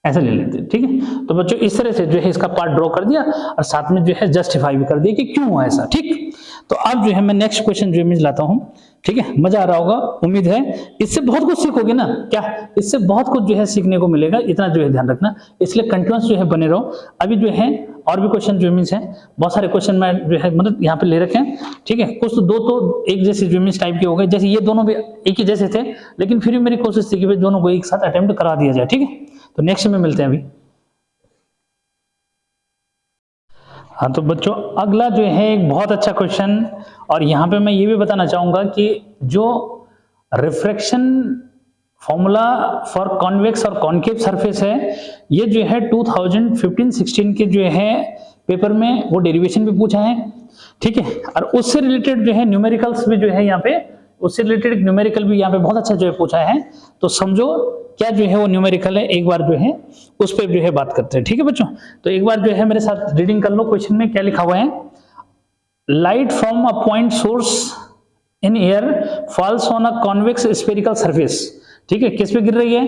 ऐसा ले लेते हैं। ठीक है, तो बच्चों इस तरह से जो है इसका पार्ट ड्रॉ कर दिया, और साथ में जो है जस्टिफाई भी कर दिया कि क्यों हुआ ऐसा। ठीक, तो अब जो है मैं नेक्स्ट क्वेश्चन जो है लाता हूं। ठीक है, मजा आ रहा होगा, उम्मीद है इससे बहुत कुछ सीखोगे ना। क्या, इससे बहुत कुछ जो है सीखने को मिलेगा, इतना जो है ध्यान रखना। इसलिए कंटिन्यूअस जो है बने रहो। अभी जो है और भी क्वेश्चन जो मीन्स है, बहुत सारे क्वेश्चन मैं जो है मतलब यहाँ पे ले रखे हैं। ठीक है, कुछ तो दो तो एक जैसे जो मीन्स टाइप के हो गए, जैसे ये दोनों भी एक ही जैसे थे, लेकिन फिर भी मेरी कोशिश थी कि भाई दोनों को एक साथ अटेम्प्ट करा दिया जाए। ठीक है, तो नेक्स्ट में मिलते हैं अभी। हाँ, तो बच्चों अगला जो है एक बहुत अच्छा क्वेश्चन, और यहाँ पे मैं ये भी बताना चाहूंगा कि जो रिफ्रैक्शन फॉर्मूला फॉर कॉन्वेक्स और कॉन्केव सरफेस है, ये जो है 2015-16 के जो है पेपर में वो डेरिवेशन भी पूछा है, ठीक है। और उससे रिलेटेड जो है न्यूमेरिकल्स भी जो है यहाँ पे, उससे रिलेटेड न्यूमेरिकल भी यहाँ पे बहुत अच्छा जो है पूछा है। तो समझो क्या जो है वो न्यूमेरिकल है, एक बार जो है उस पर जो है बात करते हैं, ठीक है बच्चों। तो एक बार जो है मेरे साथ रीडिंग कर लो। क्वेश्चन में क्या लिखा हुआ है, light from a point source in air falls on a convex spherical surface, ठीक है। किस पे गिर रही है,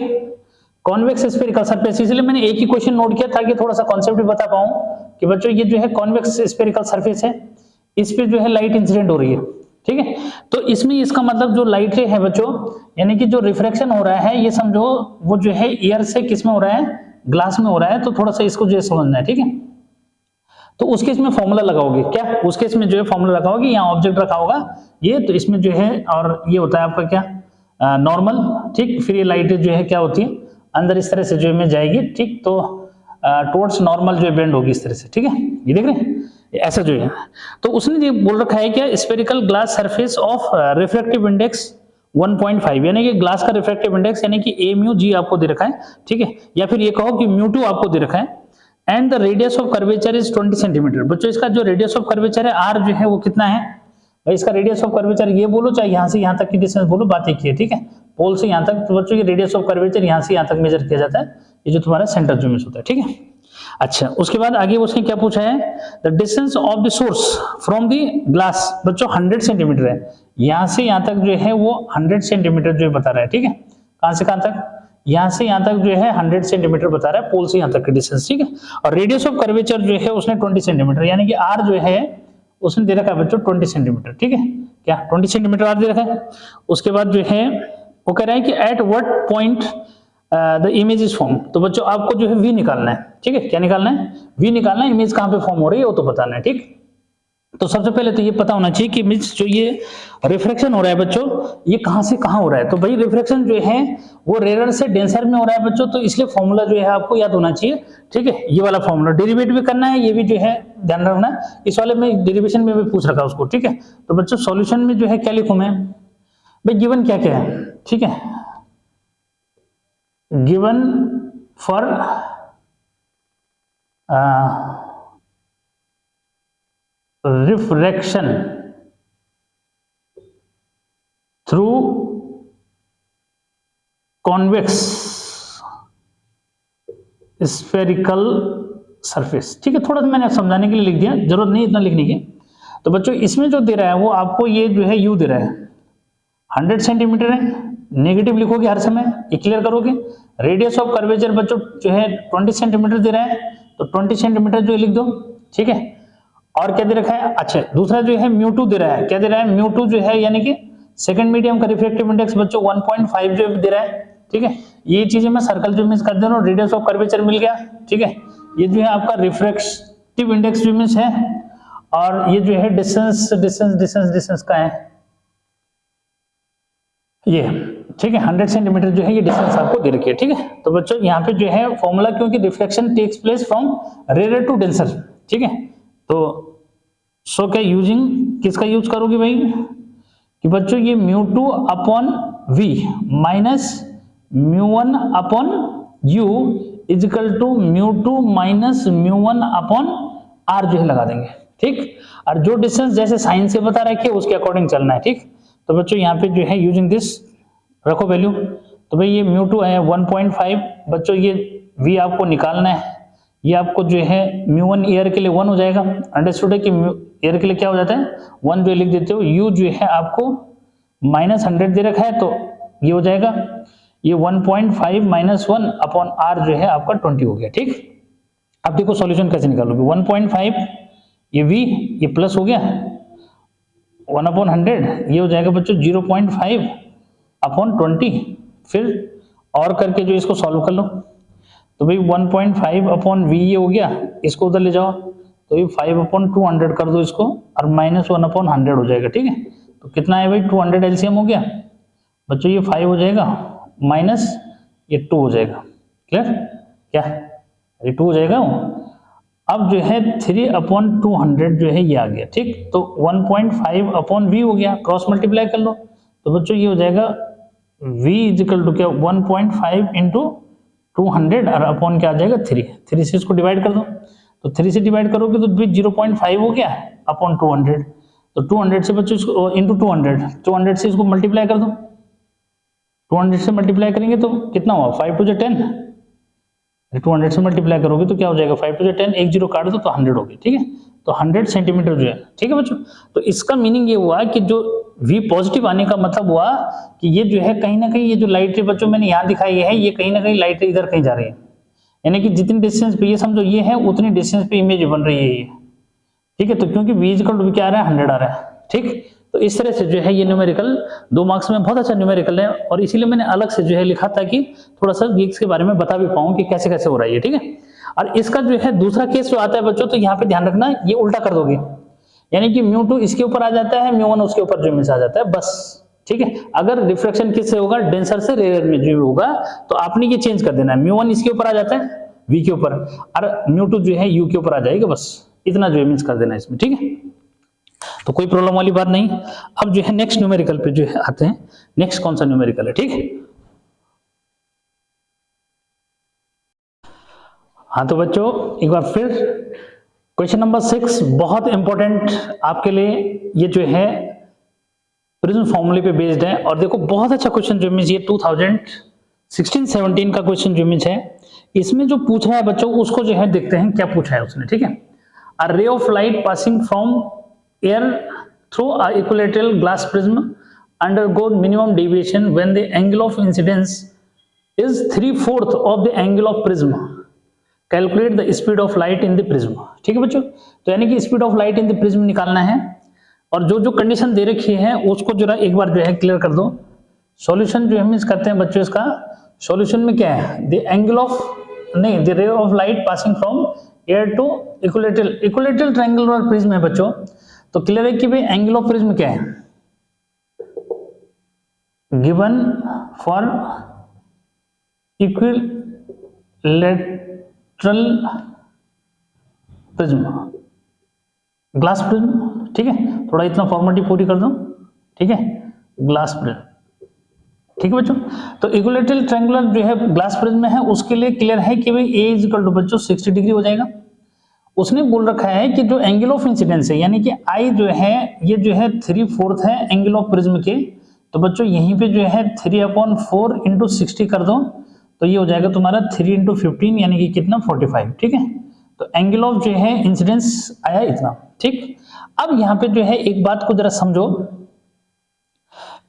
कॉन्वेक्स स्फेरिकल सरफेस। इसलिए मैंने एक ही क्वेश्चन नोट किया ताकि थोड़ा सा कॉन्सेप्ट भी बता पाऊं कि बच्चों ये जो है कॉन्वेक्स स्फेरिकल सरफेस है, इस पे जो है लाइट इंसिडेंट हो रही है, ठीक है। तो इसमें इसका मतलब जो लाइट है बच्चों, यानी कि जो रिफ्रैक्शन हो रहा है, ये समझो वो जो है एयर से किस में हो रहा है, ग्लास में हो रहा है। तो थोड़ा सा इसको जो है समझना है, ठीक है। तो उस केस में फॉर्मूला लगाओगे क्या, उस केस में जो है फॉर्मूला लगाओगे, यहाँ ऑब्जेक्ट रखा होगा ये, तो इसमें जो है, और ये होता है आपका क्या, नॉर्मल, ठीक। फिर ये लाइट जो है क्या होती है, अंदर इस तरह से जो है जाएगी, ठीक। तो टुवर्ड्स नॉर्मल जो है बेंड होगी इस तरह से, ठीक है। ये देख रहे हैं ऐसा जो है। तो उसने ये बोल रखा है क्या, spherical glass surface of refractive index 1.5, यानी कि ग्लास का रिफ्रैक्टिव इंडेक्स यानी कि ए म्यू जी आपको दे रखा है, ठीक है। या फिर ये कहो कि म्यू 2 आपको दे रखा है, and the radius of curvature is 20 centimetre. बच्चों इसका जो रेडियस ऑफ कर्वेचर है आर जो है वो कितना है, भाई इसका रेडियस ऑफ कर्वेचर ये बोलो, चाहे यहाँ से यहाँ तक की डिस्टेंस बोलो, बात एक ही है, ठीक है। पोल से यहाँ तक, तो बच्चों ये रेडियस ऑफ कर्वेचर यहाँ से यहाँ तक मेजर किया जाता है, ये जो तुम्हारा सेंटर जो मिस होता है, ठीक है। अच्छा, उसके बाद आगे उसने क्या पूछा है, the distance of the source from the glass, बच्चों 100 सेंटीमीटर है, यहाँ से यहाँ तक जो है वो 100 सेंटीमीटर जो है बता रहा है, ठीक है। कहाँ से कहाँ तक, यहाँ से यहाँ तक जो है 100 सेंटीमीटर बता रहा है, पोल से यहाँ तक की डिस्टेंस, ठीक है। और रेडियस ऑफ कर्वेचर जो है उसने 20 सेंटीमीटर, यानी कि आर जो है उसने दे रखा है बच्चों 20 सेंटीमीटर, ठीक है। क्या 20 सेंटीमीटर आर दे रखा है। उसके बाद जो है वो कह रहा है कि at what point the image is form. तो बच्चों आपको जो है वी निकालना है, ठीक है। क्या निकालना है, वी निकालना है, इमेज कहाँ पे फॉर्म हो रही है वो तो बताना है, ठीक। तो सबसे पहले तो ये पता होना चाहिए कि इमेज जो ये रिफ्रैक्शन हो रहा है बच्चों, ये कहां से कहां हो रहा है। तो भाई रिफ्रैक्शन जो है वो रेयर से डेंसर में हो रहा है बच्चों, तो इसलिए फॉर्मूला जो है आपको याद होना चाहिए, ठीक है। ये वाला फॉर्मूला डेरिवेट भी करना है, ये भी जो है ध्यान रखना है। इस वाले में डेरिवेशन में भी पूछ रखा उसको, ठीक है। तो बच्चों सॉल्यूशन में जो है क्या लिखूं मैं, भाई गिवन क्या क्या है, ठीक है। Given for refraction through convex spherical surface, ठीक है। थोड़ा सा मैंने समझाने के लिए लिख दिया, जरूरत नहीं इतना लिखने की। तो बच्चों इसमें जो दे रहा है वो आपको ये जो है यू दे रहा है, 100 सेंटीमीटर है, नेगेटिव लिखोगे हर समय, ये क्लियर करोगे। रेडियस ऑफ कर्वेचर बच्चों जो है 20 सेंटीमीटर दे रहा है, तो 20 सेंटीमीटर जो है लिख दो, ठीक है। और क्या दे रखा है, अच्छा दूसरा जो है म्यू 2 दे रहा है, क्या दे रहा है, म्यू 2 जो है यानी कि सेकंड मीडियम का रिफ्रैक्टिव इंडेक्स बच्चों 1.5 जो दे रहा है, ठीक है। ये चीजें मैं सर्कल जो मिस कर दे रहा हूँ, रेडियस ऑफ कर्वेचर मिल गया, ठीक है। ये जो है आपका रिफ्रैक्टिव इंडेक्स जो मिस है, और ये जो है डिस्टेंस डिस्टेंस डिस्टेंस डिस्टेंस का है ये, ठीक है। 100 सेंटीमीटर जो है ये डिस्टेंस आपको दे रखी है, ठीक है। तो बच्चों यहाँ पे जो है फॉर्मूला, क्योंकि reflection takes place from rare to denser, ठीक है। तो सो क्या यूजिंग किसका यूज करोगे भाई, कि बच्चों ये mu 2 upon v minus mu 1 upon u is equal to mu 2 minus mu 1 upon R जो है लगा देंगे, ठीक। और जो डिस्टेंस जैसे साइन से बता रखिए उसके अकॉर्डिंग चलना है, ठीक। तो बच्चों यहाँ पे जो है यूजिंग दिस रखो वैल्यू, तो भाई ये म्यू 2 है 1.5, बच्चों ये वी आपको निकालना है, ये आपको जो है म्यू 1 एयर के लिए 1 हो जाएगा, अंडरस्टूड है कि एयर के लिए क्या हो जाता है 1 जो लिख देते हो। यू जो है आपको -100 दे रखा है, तो ये हो जाएगा ये 1.5 माइनस 1 अपॉन आर जो है आपका 20 हो गया, ठीक। अब देखो सॉल्यूशन कैसे निकालोगे, 1.5 ये v ये प्लस हो गया 1/100, ये हो जाएगा बच्चों 0.5 अपॉन 20, फिर और करके जो इसको सॉल्व कर लो, तो भाई 1.5 अपॉन v ये हो गया, इसको उधर ले जाओ, तो ये 5/200 कर दो इसको, और -1/100 हो जाएगा, ठीक है। तो कितना है भाई 200 एलसीएम हो गया बच्चों, ये 5 हो जाएगा माइनस ये 2 हो जाएगा, क्लियर, क्या ये 2 हो जाएगा। अब जो है 3/200 जो है ये आ गया, ठीक। तो 1.5 अपॉन वी हो गया, क्रॉस मल्टीप्लाई कर लो, तो बच्चों ये हो जाएगा v इजिकल टू क्या 1.5 इंटू 200 और अपॉन क्या आ जाएगा 3 से इसको डिवाइड कर दो, तो 3 से डिवाइड करोगे तो 0.5 हो गया अपॉन 200। तो 200 से बच्चों इसको इंटू 200 से इसको मल्टीप्लाई कर दो। 200 से मल्टीप्लाई करेंगे तो कितना हुआ 5 2 10। 200 से मल्टीप्लाई करोगे तो क्या हो जाएगा 5 2 10, एक जीरो काट दो तो 100 हो गई। ठीक है, तो 100 सेंटीमीटर जो है। ठीक है बच्चों, तो इसका मीनिंग ये हुआ कि जो V पॉजिटिव आने का मतलब हुआ कि ये जो है कहीं ना कहीं ये जो लाइट है बच्चों मैंने यहाँ दिखाई है, ये कहीं ना कहीं लाइट इधर कहीं जा रही है, यानी कि जितनी डिस्टेंस पे ये समझो ये है उतनी डिस्टेंस पे इमेज बन रही है ये। ठीक है, तो क्योंकि V इक्वल टू क्या आ रहा है 100 आ रहा है। ठीक, तो इस तरह से जो है ये न्यूमेरिकल 2 मार्क्स में बहुत अच्छा न्यूमेरिकल है, और इसीलिए मैंने अलग से जो है लिखा ताकि थोड़ा सा इसके बारे में बता भी पाऊं कि कैसे कैसे हो रहा है। ठीक है, और इसका जो है दूसरा केस जो आता है बच्चों, तो यहाँ पे ध्यान रखना ये उल्टा कर दोगे, यानी कि μ2 इसके ऊपर आ जाता है, μ1 उसके ऊपर जो इमेज आ जाता है बस। ठीक है, अगर रिफ्लेक्शन किससे होगा डेंसर से रेयर में जो होगा, तो आपने ये चेंज कर देना है, μ1 इसके ऊपर आ जाता है V के ऊपर, और μ2 जो है U के ऊपर आ जाएगा, बस इतना जो इमेज कर देना है इसमें। ठीक है, तो कोई प्रॉब्लम वाली बात नहीं। अब जो है नेक्स्ट न्यूमेरिकल पे जो है आते हैं, नेक्स्ट कौन सा न्यूमेरिकल है। ठीक है, हाँ तो बच्चों एक बार फिर क्वेश्चन नंबर 6 बहुत इंपॉर्टेंट आपके लिए, ये जो है प्रिज्म फॉर्मूले पे बेस्ड है, और देखो बहुत अच्छा क्वेश्चन जो इमेज ये 2016-17 का क्वेश्चन जो इमेज है, इसमें जो पूछा है बच्चों उसको जो है देखते हैं क्या पूछा है उसने। ठीक है, a ray of light passing from air through a equilateral glass prism undergo minimum deviation when the angle of incidence is 3/4 of the angle of prism. Calculate the speed of light in the prism. ठीक है बच्चों, तो यानी कि speed of light in the prism निकालना है, और जो जो कंडीशन दे रखी है उसको जरा एक बार जो है क्लियर कर दो। सॉल्यूशन जो हम करते हैं बच्चों, इसका सॉल्यूशन में क्या है, द एंगल ऑफ नहीं the ray of light passing from air to equilateral triangular prism है बच्चों, तो क्लियर है कि भाई एंगल ऑफ प्रिज्म क्या है, given for equilateral prism glass prism. ठीक है, थोड़ा इतना फॉर्मेलिटी पूरी कर दो। ठीक है, ग्लास प्रिज्म। ठीक है बच्चों, तो इक्विलेटरल ट्रायंगुलर जो है ग्लास प्रिज्म है, उसके लिए क्लियर है कि भाई ए इज इक्वल टू बच्चों 60 डिग्री हो जाएगा। उसने बोल रखा है कि जो एंगल ऑफ इंसिडेंस है, यानी कि आई जो है ये जो है 3/4 है एंगल ऑफ प्रिज्म के, तो बच्चों यहीं पे जो है 3/4 इंटू 60 कर दो, तो ये हो जाएगा तुम्हारा 3 इंटू 15 यानी कि कितना 45। ठीक है, तो एंगल ऑफ जो है इंसिडेंस आया इतना। ठीक, अब यहाँ पे जो है एक बात को जरा समझो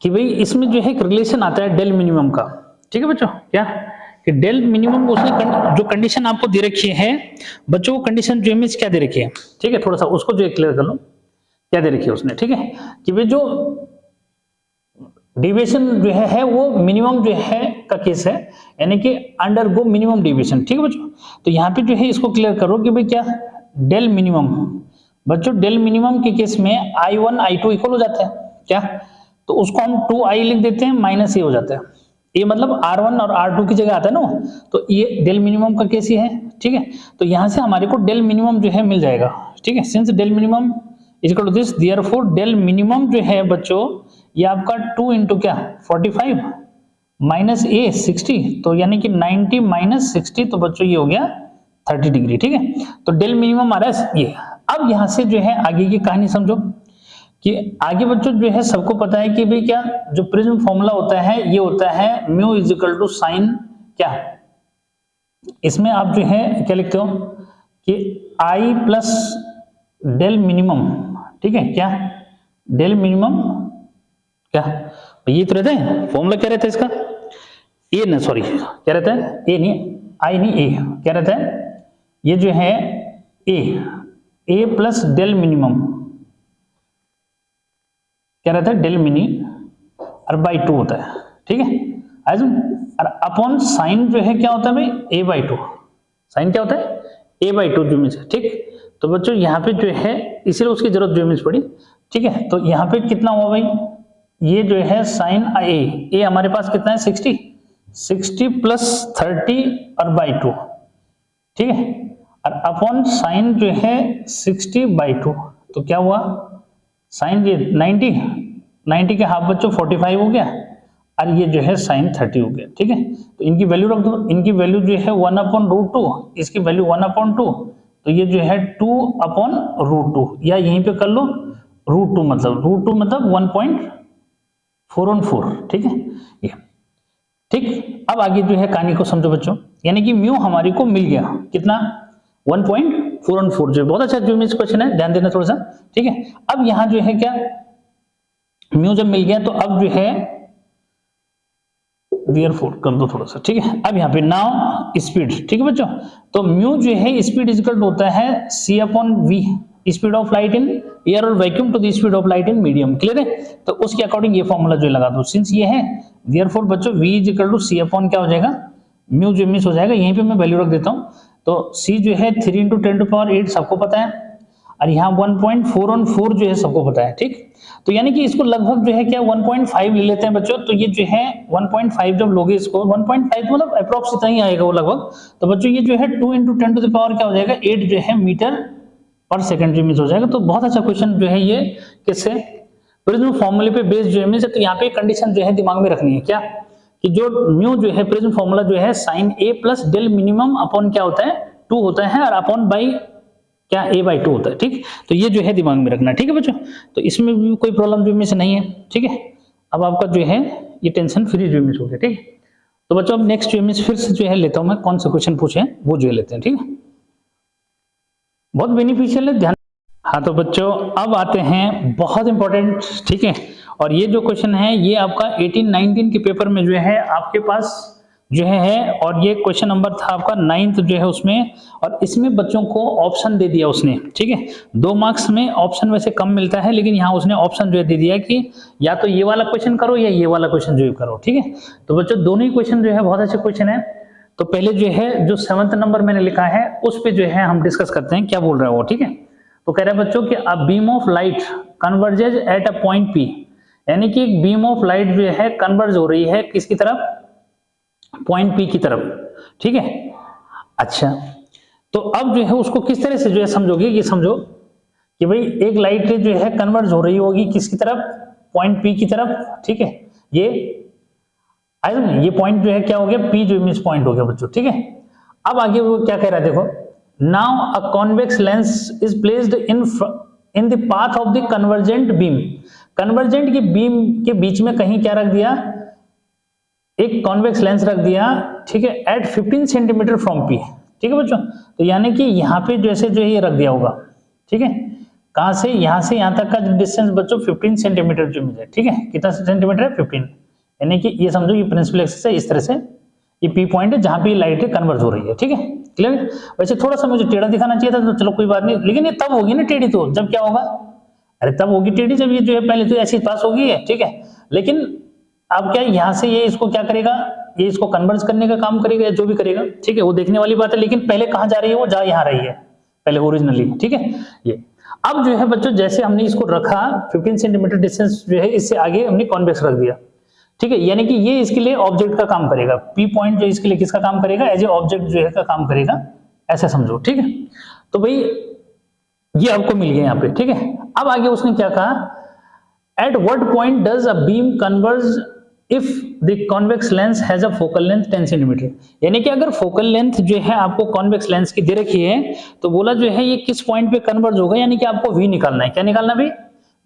कि भाई इसमें जो है एक रिलेशन आता है डेल मिनिमम का। ठीक है बच्चों, क्या कि डेल मिनिमम उसने जो कंडीशन आपको दे रखी है बच्चों, वो कंडीशन जो इमेज क्या दे रखी है। ठीक है, थोड़ा सा उसको जो है क्लियर कर लो क्या दे रखी है उसने। ठीक है, कि भाई जो डिविएशन जो है वो मिनिमम जो है का केस है, यानी कि अंडरगो मिनिमम डिविएशन। ठीक है बच्चों, तो यहाँ पे जो है इसको क्लियर करो कि भाई क्या डेल मिनिमम बच्चों, डेल मिनिमम के केस में I1 I2 इक्वल हो जाता है क्या, तो उसको हम 2i लिख देते हैं माइनस ए हो जाता है, ये मतलब R1 और R2 की जगह आता है ना, तो ये डेल मिनिमम का केस ही है। ठीक है, तो यहाँ से हमारे को डेल मिनिमम जो है मिल जाएगा। ठीक है, since del minimum is equal to this, therefore del minimum जो है बच्चों ये आपका 2 इंटू क्या 45 माइनस ए 60, तो यानी कि 90 माइनस 60, तो बच्चों ये हो गया 30 डिग्री। ठीक है, तो डेल मिनिमम आ रहा है ये। अब यहाँ से जो है आगे की कहानी समझो कि आगे बच्चों जो है सबको पता है कि भाई क्या जो प्रिज्म फॉर्मूला होता है ये होता है mu is equal to sine क्या, इसमें आप जो है क्या लिखते हो कि आई प्लस डेल मिनिमम। ठीक है, क्या डेल मिनिमम क्या, ये तो रहता है फॉर्मूला, क्या रहता है इसका ए ना, सॉरी क्या रहता है ए नहीं, आई नहीं ए, क्या रहता है ये जो है ए प्लस डेल मिनिमम क्या रहता है डेल मिनी और बाई 2 होता है। ठीक है, आज और अपॉन साइन जो है क्या होता है भाई a/2, साइन क्या होता है a/2 जो इमेज है। ठीक, तो बच्चों यहाँ पे जो है इसीलिए उसकी जरूरत जो इमेज पड़ी। ठीक है, तो यहाँ पे कितना हुआ भाई, ये जो है साइन a हमारे पास कितना है 60 प्लस 30 और बाई 2। ठीक है, और अपॉन साइन जो है 60/2, तो क्या हुआ साइन ये 90 के हाफ बच्चों 45 हो गया, और ये जो है साइन 30 हो गया। ठीक है, तो इनकी वैल्यू रख दो, इनकी वैल्यू जो है 1/√2, इसकी वैल्यू 1/2, तो ये जो है 2/√2 या यहीं पे कर लो √2 मतलब 1.414, ठीक है ये ठीक। अब आगे जो है कहानी को समझो बच्चों, यानी कि म्यू हमारी को मिल गया कितना 1.414, जो बहुत अच्छा जो मिस क्वेश्चन है, ध्यान देना थोड़ा सा, ठीक है। अब यहां जो है क्या म्यू जब मिल गया तो अब जो है देयरफॉर कर दो थोड़ा सा, ठीक है। अब यहाँ पे नाउ स्पीड, ठीक है बच्चों, तो म्यू जो है स्पीड इक्वल होता है c/v, speed of light in air और vacuum to the speed of light in medium, clear है। तो उसके अकॉर्डिंग ये फॉर्मूला जो लगा दो, सिंस ये है देयरफॉर बच्चों v c/ क्या हो जाएगा, म्यू जो मिस हो जाएगा, यहीं पे मैं वैल्यू रख देता हूं। तो c जो है 3 × 10⁸ सबको पता है, और यहाँ 1.414 जो है सबको पता है, ठीक। तो यानी कि इसको लगभग जो है क्या 1.5 ले लेते हैं बच्चों, तो ये जो है 1.5 जब लोगे इसको 1.5 मतलब अप्रोक्स इतना ही आएगा वो लगभग। तो बच्चों ये जो है 2 × 10⁻ क्या हो जाएगा 8 जो है मीटर पर सेकंड जो मिस हो जाएगा। तो बहुत अच्छा क्वेश्चन जो है ये किससे प्रिज्म फॉर्मूले पे बेस्ड जो है मिस है। तो यहाँ पे कंडीशन जो है दिमाग में रखनी है क्या, कि जो म्यू जो है प्रिज्म फॉर्मूला जो है sin A + del minimum upon क्या होता है 2 होता है, और अपॉन बाई क्या a/2 होता है, ठीक। तो ये जो है दिमाग में रखना, ठीक है बच्चों। तो इसमें भी कोई प्रॉब्लम जो मिस नहीं है, ठीक है। अब आपका जो है ये टेंशन फ्री जो मिस हो गया, ठीक है। तो बच्चों अब नेक्स्ट जो मिस फिर से जो है लेता हूं मैं, कौन सा क्वेश्चन पूछे हैं वो जो है लेते हैं, ठीक है, बहुत बेनिफिशियल है, ध्यान। हाँ तो बच्चों अब आते हैं बहुत इंपॉर्टेंट, ठीक है। और ये जो क्वेश्चन है ये आपका 18-19 के पेपर में जो है आपके पास जो है, और ये क्वेश्चन नंबर था आपका 9th जो है उसमें, और इसमें बच्चों को ऑप्शन दे दिया उसने, ठीक है। 2 मार्क्स में ऑप्शन वैसे कम मिलता है, लेकिन यहाँ उसने ऑप्शन जो है दे दिया कि या तो ये वाला क्वेश्चन करो या ये वाला क्वेश्चन जो करो, ठीक है। तो बच्चों दोनों ही क्वेश्चन जो है बहुत अच्छे क्वेश्चन है। तो पहले जो है जो 7th नंबर मैंने लिखा है उस पे जो है हम डिस्कस करते हैं क्या बोल रहा है वो, ठीक है। तो कह रहा है बच्चों कि a beam of light converges at a point P, यानी कि एक बीम ऑफ लाइट जो है कन्वर्ज हो रही है किसकी तरफ, पॉइंट P की तरफ, ठीक है। अच्छा तो अब जो है उसको किस तरह से जो है समझोगे, ये समझो कि भाई एक लाइट जो है कन्वर्ज हो रही होगी किसकी तरफ, पॉइंट P की तरफ, ठीक है। ये पॉइंट जो है क्या हो गया P जो मिस पॉइंट हो गया बच्चों, ठीक है। अब आगे वो क्या कह रहा है देखो, now a convex lens is placed in the path of the convergent beam, convergent की बीम के बीच में कहीं क्या रख दिया, एक कॉन्वेक्स लेंस रख दिया, ठीक है, एट 15 सेंटीमीटर फ्रॉम P, ठीक है बच्चों। तो यानी कि यहाँ पे जैसे जो है ये रख दिया होगा, ठीक है, कहां से यहाँ तक का डिस्टेंस बच्चों 15 सेंटीमीटर जो मिले, ठीक है, कितना सेंटीमीटर है 15, यानी कि ये समझो ये प्रिंसिपल एक्सिस है, इस तरह से ये P पॉइंट है जहां पे लाइट कन्वर्ज हो रही है, ठीक है, क्लियर। वैसे थोड़ा सा मुझे टेढ़ा दिखाना चाहिए था, तो चलो कोई बात नहीं, लेकिन ये तब होगी ना टेढ़ी, तो जब क्या होगा, अरे तब होगी टेढ़ी जब ये जो है पहले तो ऐसी पास होगी है, ठीक है। लेकिन अब क्या यहाँ से ये इसको क्या करेगा, ये इसको कन्वर्ज करने का काम करेगा या जो भी करेगा, ठीक है, वो देखने वाली बात है। लेकिन पहले कहाँ जा रही है, वो जा यहाँ रही है पहले ओरिजिनली, ठीक है। ये अब जो है बच्चों जैसे हमने इसको रखा 15 सेंटीमीटर डिस्टेंस जो है इससे आगे हमने कॉन्वेक्स रख दिया, ठीक है, यानी कि ये इसके लिए ऑब्जेक्ट का काम करेगा, P पॉइंट जो इसके लिए किसका काम करेगा, एज ए ऑब्जेक्ट जो है का काम करेगा, ऐसा समझो, ठीक है। तो भाई ये आपको मिल गया यहाँ पे, ठीक है। अब आगे उसने क्या कहा, at what point does a beam converge if the convex lens has a focal length 10 centimetre, यानी कि अगर फोकल लेंथ जो है आपको कॉन्वेक्स लेंस की दे रखी है, तो बोला जो है ये किस पॉइंट पे कन्वर्ज होगा, यानी कि आपको V निकालना है, क्या निकालना भाई,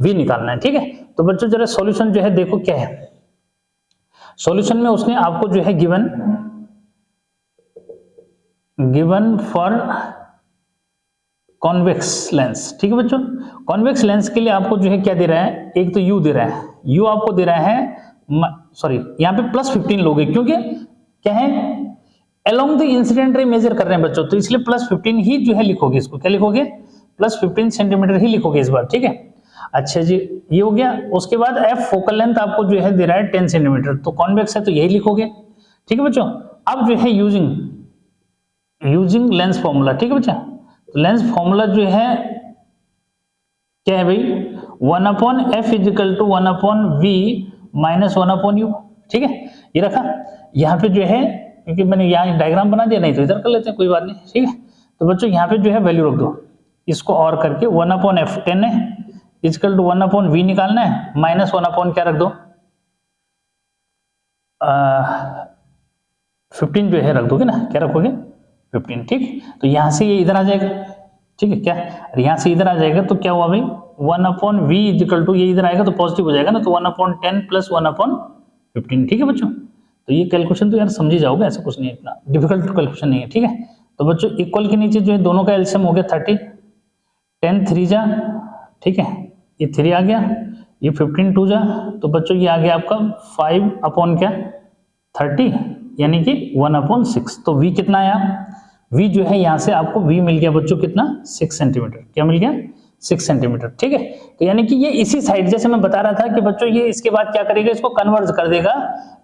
V निकालना है, ठीक है। तो बच्चों जरा सॉल्यूशन जो है देखो क्या है, सॉल्यूशन में उसने आपको जो है गिवन फॉर कॉन्वेक्स लेंस, ठीक है बच्चों। कॉन्वेक्स लेंस के लिए आपको जो है क्या दे रहा है, एक तो U दे रहा है, U आपको दे रहा है, सॉरी यहाँ पे +15 लोगे, क्योंकि क्या है along the incident ray measure कर रहे हैं बच्चों, तो इसलिए +15 ही जो है लिखोगे, इसको क्या लिखोगे, +15 सेंटीमीटर ही लिखोगे इस बार, ठीक है। अच्छा जी ये हो गया। उसके बाद F फोकल लेंथ आपको जो है दे रहा है 10 सेंटीमीटर, तो कॉन्वेक्स है तो यही लिखोगे, ठीक है बच्चों। अब जो है यूजिंग लेंस फॉर्मूला, ठीक है बच्चा, तो लेंस फॉर्मूला जो है क्या है भाई, 1/f = 1/v - 1/u, ठीक है, ये रखा। यहाँ पे जो है क्योंकि मैंने यहाँ डायग्राम बना दिया, नहीं तो इधर कर लेते हैं कोई बात नहीं, ठीक है। तो बच्चों यहाँ पे जो है वैल्यू रख दो, इसको और करके 1/f 10 है = 1/v निकालना है, -1/ क्या रख दो 15 जो है रख दोगे ना, क्या रखोगे 15, ठीक। तो यहां से ये इधर आ जाएगा, ठीक है क्या, यहाँ से इधर आ जाएगा तो क्या हुआ भाई 1/v इक्वल टू, ये इधर आएगा तो पॉजिटिव हो जाएगा ना, तो 1/10 प्लस 1/15। ठीक है बच्चों, तो ये कैलकुलेशन तो यार समझ ही जाओगे, ऐसा कुछ नहीं है, इतना डिफिकल्ट कैलकुलेशन नहीं है। ठीक है, तो बच्चों इक्वल के नीचे जो है दोनों का एलसीएम हो गया 30, 10 3 जा, ठीक है, ये 3 आ गया, ये 15 2 जा, तो बच्चों ये आ गया आपका 5/30 यानी कि 1/6। तो v कितना आया, v जो है यहाँ से आपको v मिल गया बच्चों कितना 6 सेंटीमीटर, क्या मिल गया 6 सेंटीमीटर। ठीक है, तो यानी कि ये इसी साइड, जैसे मैं बता रहा था कि बच्चों ये इसके बाद क्या करेगा, इसको कन्वर्ज कर देगा,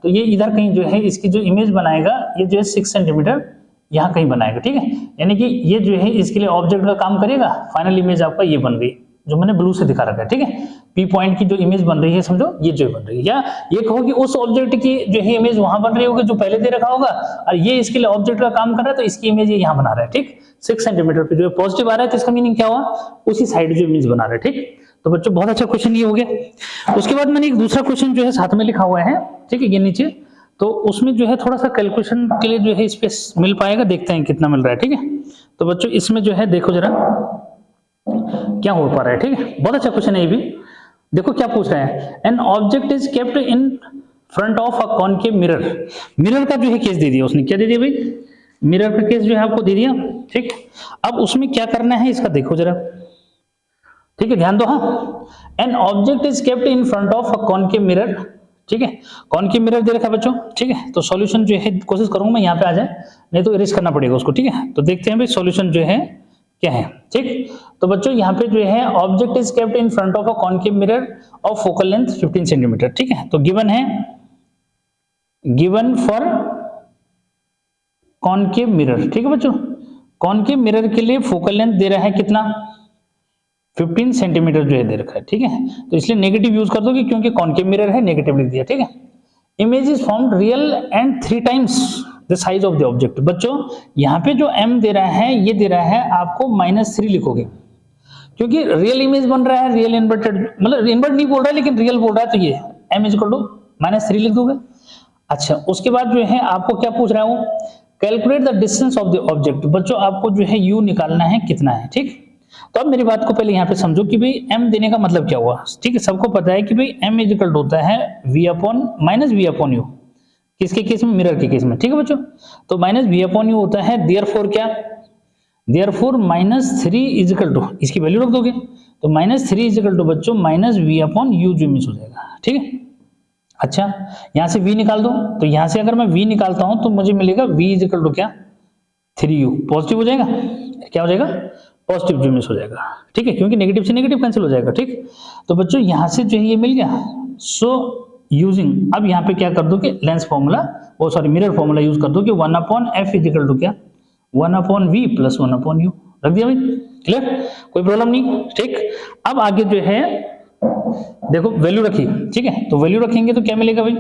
तो ये इधर कहीं जो है इसकी जो इमेज बनाएगा ये जो है 6 सेंटीमीटर यहाँ कहीं बनाएगा। ठीक है, यानी कि ये जो है इसके लिए ऑब्जेक्ट का काम करेगा, फाइनल इमेज आपका ये बन गई जो मैंने ब्लू से दिखा रखा है। ठीक है, पी पॉइंट की जो इमेज बन रही है समझो ये जो बन रही है, या ये कहो कि उस ऑब्जेक्ट की जो है इमेज वहां बन रही होगी जो पहले दे रखा होगा, और ये इसके लिए ऑब्जेक्ट का काम कर रहा है तो इसकी इमेज ये यहाँ बना रहा है। ठीक, 6 सेंटीमीटर पे जो है पॉजिटिव आ रहा है, तो इसका मीनिंग क्या हुआ, उसी साइड जो इमेज बना रहा है। ठीक, तो बच्चों बहुत अच्छा क्वेश्चन ये हो गया। उसके बाद मैंने एक दूसरा क्वेश्चन जो है साथ में लिखा हुआ है, ठीक है, ये नीचे, तो उसमें जो है थोड़ा सा कैलकुलेशन के लिए जो है स्पेस मिल पाएगा, देखते हैं कितना मिल रहा है। ठीक है, तो बच्चों इसमें जो है देखो जरा क्या हो पा रहा है। ठीक है, बहुत अच्छा क्वेश्चन है ये भी। देखो क्या पूछ रहा है, an object is kept in front of a concave mirror. Mirror का जो है केस दे दिया उसने, क्या दे दिया भाई, मिरर का केस जो है आपको दे दिया। ठीक, अब उसमें क्या करना है इसका देखो जरा, ठीक है, ध्यान दो। हाँ, an object is kept in front of a concave mirror. ठीक है, कॉनकेव मिरर दे रखा है बच्चों। ठीक है, तो सॉल्यूशन जो है कोशिश करूंगा मैं यहाँ पे आ जाए, नहीं तो इरेज करना पड़ेगा उसको। ठीक है, तो देखते हैं भाई सॉल्यूशन जो है क्या है। ठीक, तो बच्चों यहाँ पे जो है object is kept in front of a concave mirror of focal length 15 centimetre. ठीक है, तो गिवन है, गिवन फॉर कॉनकेव मिरर। ठीक है बच्चों, कॉनकेव मिरर के लिए फोकल लेंथ दे रहा है कितना 15 सेंटीमीटर जो है दे रखा है। ठीक है, तो इसलिए नेगेटिव यूज कर दोगे क्योंकि कॉनकेव मिरर है, नेगेटिव लिख दिया। ठीक है, image is formed real and 3 times the size of the object. बच्चों यहाँ पे जो m दे रहा है ये दे रहा है आपको -3 लिखोगे, क्योंकि रियल इमेज बन रहा है, रियल इन्वर्टेड, मतलब इन्वर्ट नहीं बोल रहा है लेकिन रियल बोल रहा है, तो ये m इक्वल टू -3 लिख दोगे। अच्छा, उसके बाद जो है आपको क्या पूछ रहा है वो, calculate the distance of the object. बच्चों आपको जो है u निकालना है कितना है। ठीक, तो अब मेरी बात को पहले यहाँ पे समझो कि भाई m देने का मतलब क्या हुआ। ठीक है, सबको पता है कि भाई m इक्वल होता है v/u, किसके केस में, मिरर के केस में। ठीक है बच्चों, तो -v/u होता है, देयरफॉर क्या, देयरफॉर -3 इक्वल टू, इसकी वैल्यू रख दोगे, तो -3 इक्वल टू बच्चों -v/u जो मिस हो जाएगा। ठीक है, अच्छा यहाँ से v निकाल दो, तो यहाँ से अगर मैं v निकालता हूं तो मुझे मिलेगा v इक्वल टू क्या 3u, पॉजिटिव हो जाएगा, क्या हो जाएगा पॉजिटिव जो मिस हो जाएगा। ठीक है, क्योंकि नेगेटिव से नेगेटिव कैंसिल हो जाएगा। ठीक, तो बच्चों यहाँ से जो है ये मिल गया। सो यूजिंग, अब यहाँ पे क्या कर दो कि लेंस फॉर्मूला, वो सॉरी मिरर फॉर्मूला यूज कर दो कि 1/f इक्वल टू क्या 1/v प्लस 1/u, रख दिया भाई, क्लियर, कोई प्रॉब्लम नहीं। ठीक, अब आगे जो है देखो वैल्यू रखी। ठीक है, तो वैल्यू रखेंगे तो क्या मिलेगा भाई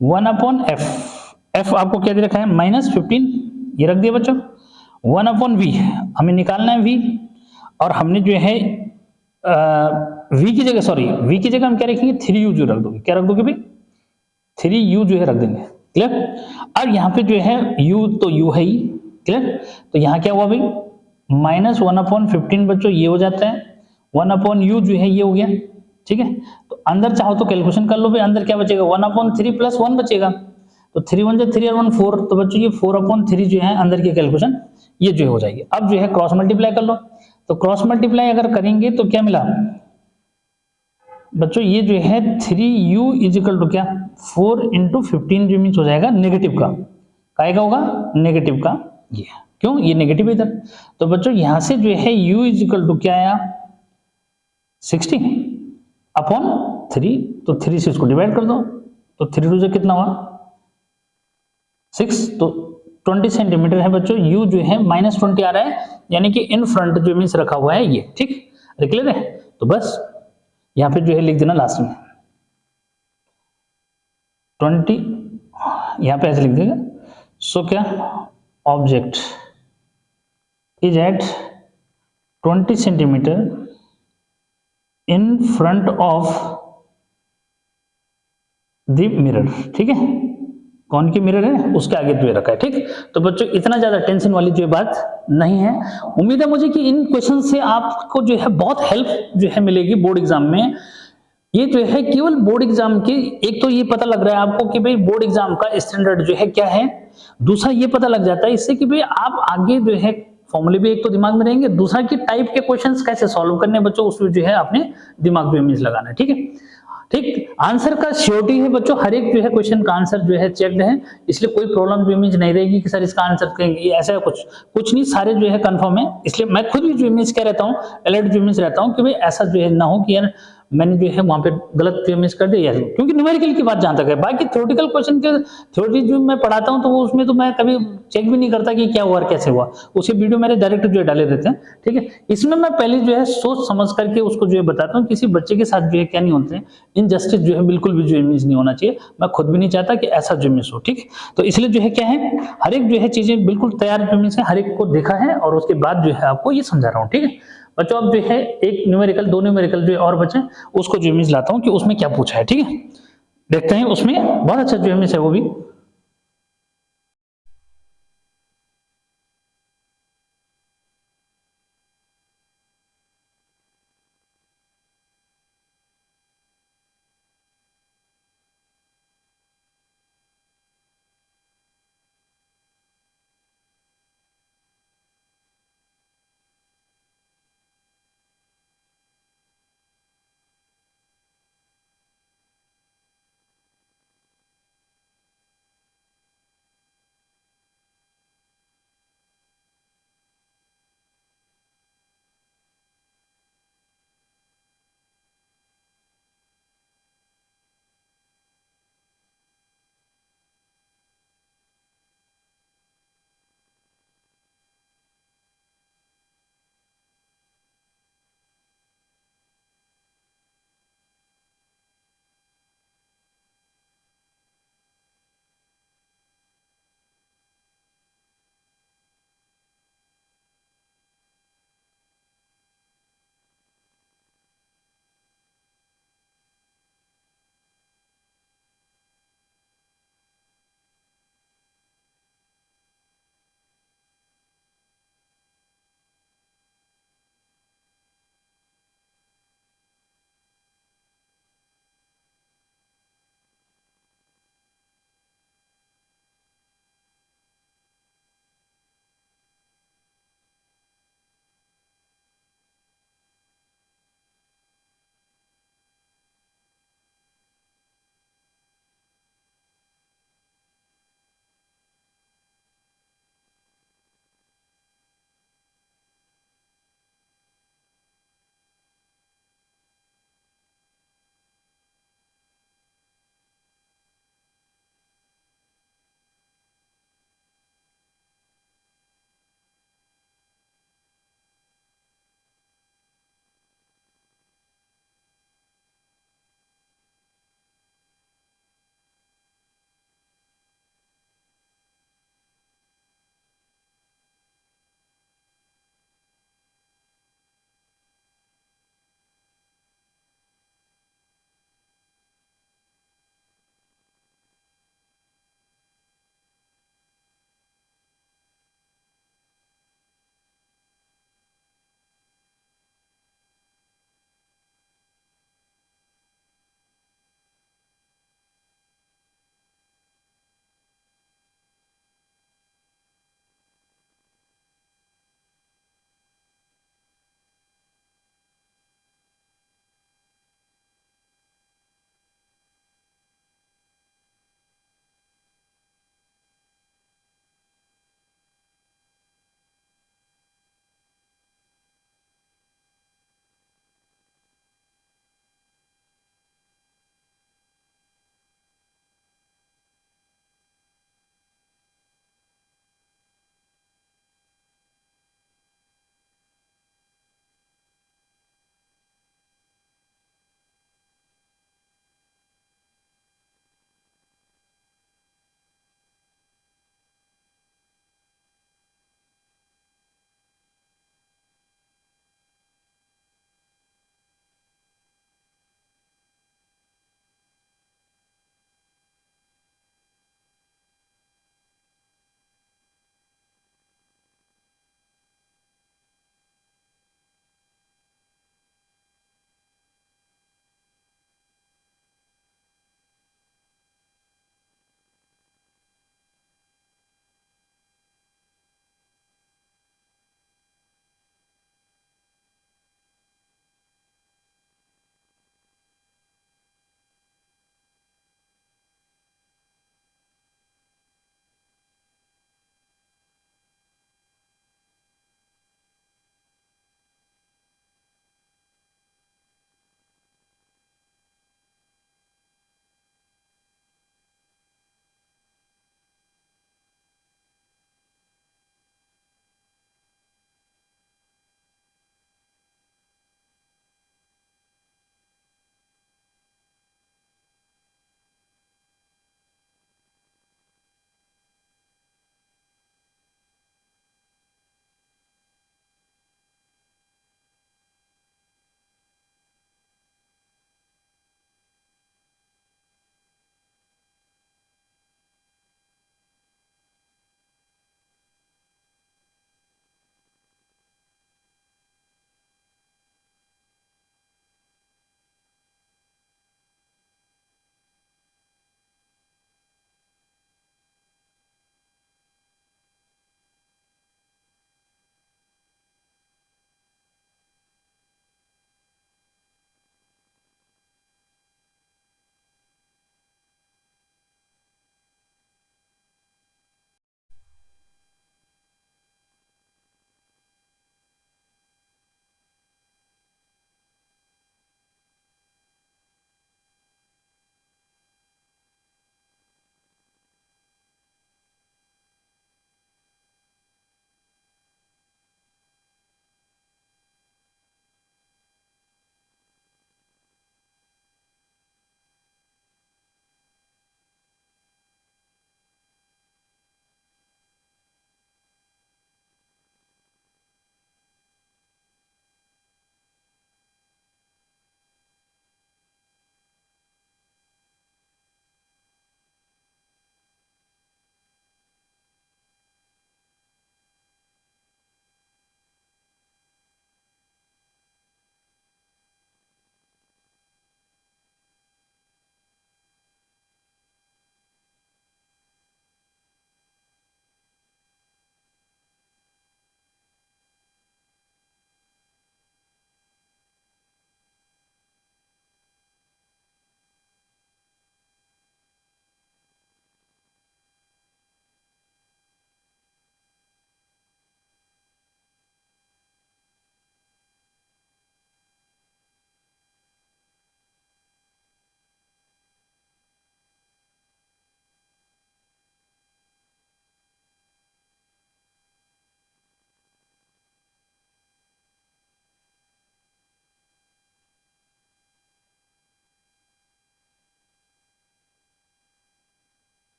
1/f, f आपको क्या दे रखा है -15, ये रख दिया बच्चों। 1/v हमें निकालना है v, और हमने जो है v की जगह, सॉरी v की जगह हम क्या रखेंगे 3u जो रख दोगे, क्या रख दोगे भाई 3u जो है रख देंगे, क्लियर। अब यहाँ पे जो है u तो u है ही, क्लियर, तो यहाँ क्या हुआ भाई -1/15 बच्चों ये हो जाता है, 1/u जो है ये हो गया। ठीक है, तो अंदर चाहो तो कैलकुलेशन कर लो भाई, अंदर क्या बचेगा 1/3 प्लस 1 बचेगा, तो 3 1 जा 3 और 1 4, तो बच्चों ये 4/3 जो है अंदर की कैलकुलेशन ये जो हो जाएगी। अब जो है क्रॉस मल्टीप्लाई कर लो, तो क्रॉस मल्टीप्लाई अगर करेंगे तो क्या मिला बच्चों, ये जो है 3u इक्वल टू क्या 4 × 15 जो मीन्स हो जाएगा नेगेटिव का, काय का होगा नेगेटिव का, ये क्यों ये नेगेटिव इधर, तो बच्चों यहां से जो है u इक्वल टू क्या आया 60/3, तो 3 से इसको डिवाइड कर दो, तो 3 2 से कितना हुआ 6, तो 20 सेंटीमीटर है बच्चों, u जो है -20 आ रहा है, यानी कि इन फ्रंट जो मीन्स रखा हुआ है ये। ठीक, क्लियर है, तो बस यहाँ पे जो है लिख देना लास्ट में 20, यहाँ पे ऐसे लिख देगा। सो क्या object is at 20 centimetre in front of the mirror. ठीक है, कौन की मिरर है उसके आगे जो रखा है, ठीक। तो बच्चों इतना ज्यादा टेंशन वाली जो बात नहीं है। उम्मीद है मुझे कि इन क्वेश्चन से आपको जो है बहुत हेल्प जो है मिलेगी बोर्ड एग्जाम में। ये जो है केवल बोर्ड एग्जाम की, एक तो ये पता लग रहा है आपको कि भाई बोर्ड एग्जाम का स्टैंडर्ड जो है क्या है, दूसरा ये पता लग जाता है इससे कि भाई आप आगे जो है फॉर्मूले भी एक तो दिमाग में रहेंगे, दूसरा कि टाइप के क्वेश्चंस कैसे सॉल्व करने बच्चों उसमें जो है आपने दिमाग पे इमेज लगाना है, ठीक है। ठीक, आंसर का श्योरिटी है बच्चों, हर एक जो है क्वेश्चन का आंसर जो है चेक्ड है, इसलिए कोई प्रॉब्लम जो इमेज नहीं रहेगी कि सर इसका आंसर कहेंगे ऐसा कुछ कुछ नहीं, सारे जो है कंफर्म है। इसलिए मैं खुद भी जो इमेज क्या रहता हूँ, अलर्ट जो इमेज रहता हूँ कि भाई ऐसा जो है ना हो कि यार मैंने जो है वहां पे गलत जो इमेज कर दिया, क्योंकि न्यूमेरिकल की बात जहां तक है, बाकी थ्योरेटिकल क्वेश्चन के थ्योरी जो मैं पढ़ाता हूँ तो वो उसमें तो मैं कभी चेक भी नहीं करता कि क्या हुआ और कैसे हुआ, उसे वीडियो मेरे डायरेक्ट जो है डाले देते हैं, ठीक है। इसमें मैं पहले जो है सोच समझ करके उसको जो है बताता हूँ, किसी बच्चे के साथ जो है क्या नहीं होते हैं, इनजस्टिस जो है बिल्कुल भी जो इमेज नहीं होना चाहिए, मैं खुद भी नहीं चाहता कि ऐसा जो इमेज हो, ठीक है। तो इसलिए जो है क्या है, हर एक जो है चीजें बिल्कुल तैयार जो इमेज है हर एक को देखा है और उसके बाद जो है आपको ये समझा रहा हूँ, ठीक है। बच्चों अब जो है एक न्यूमेरिकल दो न्यूमेरिकल जो है और बचे उसको जो इमेज लाता हूँ कि उसमें क्या पूछा है, ठीक है। देखते हैं उसमें बहुत अच्छा जो इमेज है वो भी।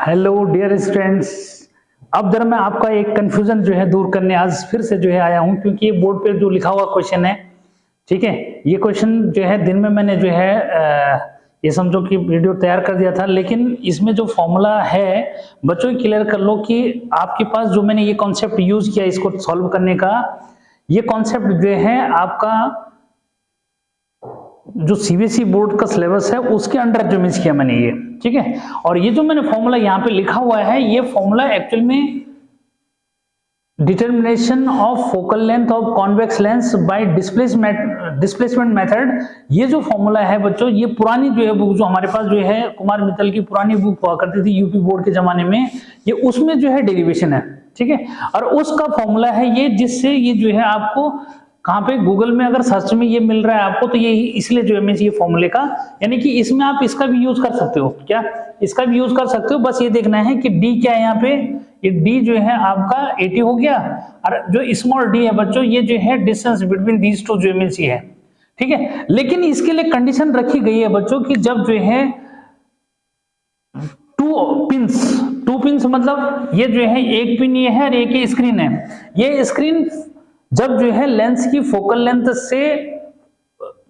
हेलो डियर स्टूडेंट्स, अब जरा मैं आपका एक कंफ्यूजन जो है दूर करने आज फिर से जो है आया हूं, क्योंकि ये बोर्ड पे जो लिखा हुआ क्वेश्चन है, ठीक है, ये क्वेश्चन जो है दिन में मैंने जो है ये समझो कि वीडियो तैयार कर दिया था, लेकिन इसमें जो फॉर्मूला है बच्चों क्लियर कर लो कि आपके पास जो मैंने ये कॉन्सेप्ट यूज किया इसको सॉल्व करने का, ये कॉन्सेप्ट जो है आपका जो सीबीएसई बोर्ड का सिलेबस है उसके अंडर जो मिस किया मैंने ये, ठीक है। और ये जो मैंने फॉर्मूला यहाँ पे लिखा हुआ है, ये फॉर्मूला एक्चुअल में determination of focal length of convex lens bye displacement method, ये जो फॉर्मूला है बच्चों, ये पुरानी जो है बुक जो हमारे पास जो है कुमार मित्तल की पुरानी बुक हुआ करती थी यूपी बोर्ड के जमाने में, ये उसमें जो है डेरिवेशन है, ठीक है। और उसका फॉर्मूला है ये, जिससे ये जो है आपको कहाँ पे गूगल में अगर सर्च में ये मिल रहा है आपको, तो ये इसलिए जो है ये फॉर्मूले का, यानी कि इसमें आप इसका भी यूज कर सकते हो, क्या इसका भी यूज कर सकते हो। बस ये देखना है कि डी क्या है यहाँ पे, ये डी जो है आपका 80 हो गया, और जो स्मॉल डी है बच्चों ये जो है डिस्टेंस बिटवीन दीज टू जो है, ठीक है। लेकिन इसके लिए कंडीशन रखी गई है बच्चों की जब जो है टू पिंस मतलब ये जो है एक पिन ये है और एक ही स्क्रीन है, ये स्क्रीन जब जो है लेंस की फोकल लेंथ से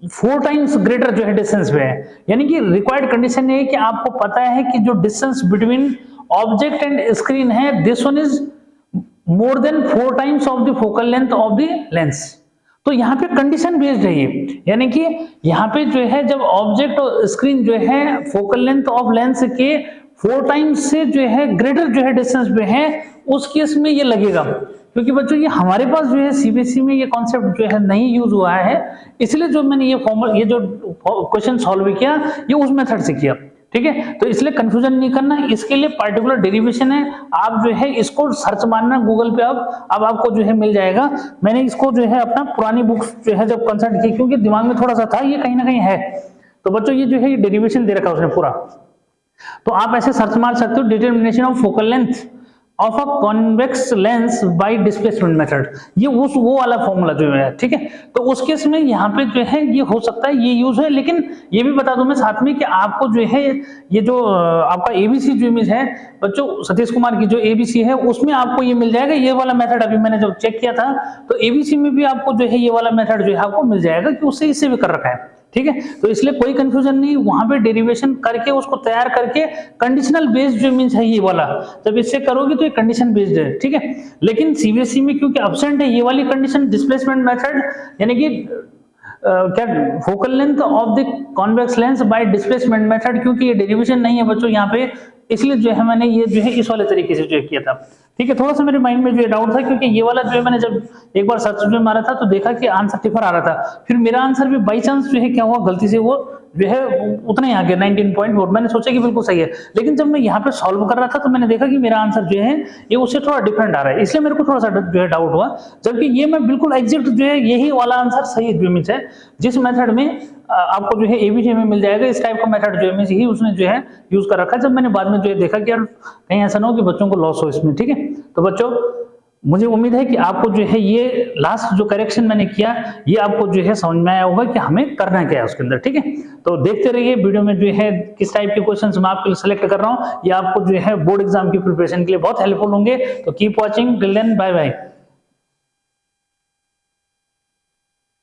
4 टाइम्स ग्रेटर जो है डिस्टेंस पे है, यानी कि रिक्वायर्ड कंडीशन ये है कि आपको पता है कि जो distance between object and screen है this one is more than 4 times of the focal length of the lens. तो यहाँ पे कंडीशन बेस्ड है ये, यानी कि यहाँ पे जो है जब ऑब्जेक्ट और स्क्रीन जो है फोकल लेंथ ऑफ लेंस के 4 टाइम्स से जो है ग्रेटर जो है डिस्टेंस पे है, उस केस में ये लगेगा। क्योंकि बच्चों ये हमारे पास जो है सीबीएसई में ये कॉन्सेप्ट जो है नहीं यूज हुआ है, इसलिए जो मैंने ये फॉर्मूला ये जो क्वेश्चन सॉल्व किया ये उस मेथड से किया, ठीक है। तो इसलिए कंफ्यूजन नहीं करना, इसके लिए पार्टिकुलर डेरिवेशन है, आप जो है इसको सर्च मारना गूगल पे, अब आपको जो है मिल जाएगा। मैंने इसको जो है अपना पुरानी बुक जो है जब कंसल्ट की, क्योंकि दिमाग में थोड़ा सा था ये कहीं ना कहीं है, तो बच्चों ये जो है ये डेरिवेशन दे रखा है उसने पूरा, तो आप ऐसे सर्च मार सकते हो determination of focal length of a convex lens bye displacement method, ये वो वाला फॉर्मूला जो है, ठीक है। तो उस केस में यहाँ पे जो है ये हो सकता है ये यूज है, लेकिन ये भी बता दूं मैं साथ में कि आपको जो है ये जो आपका एबीसी जो इमेज है बच्चों, सतीश कुमार की जो एबीसी है उसमें आपको ये मिल जाएगा, ये वाला मेथड अभी मैंने जब चेक किया था तो एबीसी में भी आपको जो है ये वाला मेथड जो है आपको मिल जाएगा कि उससे इससे भी कर रखा है, ठीक है। तो इसलिए कोई कंफ्यूजन नहीं, वहां पे डेरिवेशन करके उसको तैयार करके कंडीशनल बेस्ड जो मींस है ये वाला, जब इससे करोगे तो ये कंडीशन बेस्ड है, ठीक है। लेकिन सीबीएसई में क्योंकि एब्सेंट है ये वाली कंडीशन डिस्प्लेसमेंट मेथड, यानी कि क्या focal length of the convex lens bye displacement method, क्योंकि ये डेरिवेशन नहीं है बच्चों यहाँ पे, इसलिए जो है मैंने ये जो है इस वाले तरीके से जो किया था, ठीक है। थोड़ा सा मेरे माइंड में जो डाउट था, क्योंकि ये वाला जो है मैंने जब एक बार सर्च में मारा था तो देखा कि आंसर टिफर आ रहा था, फिर मेरा आंसर भी बाई चांस जो है क्या हुआ गलती से वो जो है उतना ही आ गया 19.4, मैंने सोचा कि बिल्कुल सही है, लेकिन जब मैं यहाँ पे सॉल्व कर रहा था तो मैंने देखा कि मेरा आंसर जो है ये उससे थोड़ा डिफरेंट आ रहा है, इसलिए मेरे को थोड़ा सा जो है डाउट हुआ, जबकि ये मैं बिल्कुल एग्जैक्ट जो है यही वाला आंसर सही है जिस मेथड में आपको जो है एबीसी में मिल जाएगा, इस टाइप का मेथड जो है यही उसने जो है यूज कर रखा है। जब मैंने बाद में जो है देखा कि यार कहीं ऐसा ना हो कि बच्चों को लॉस हो इसमें, ठीक है। तो बच्चों मुझे उम्मीद है कि आपको जो है ये लास्ट जो करेक्शन मैंने किया ये आपको जो है समझ में आया होगा कि हमें करना क्या है उसके अंदर, ठीक है। तो देखते रहिए वीडियो में जो है किस टाइप के क्वेश्चंस मैं आपके लिए सिलेक्ट कर रहा हूँ, ये आपको जो है बोर्ड एग्जाम की प्रिपरेशन के लिए बहुत हेल्पफुल होंगे। तो keep watching, till then bye bye.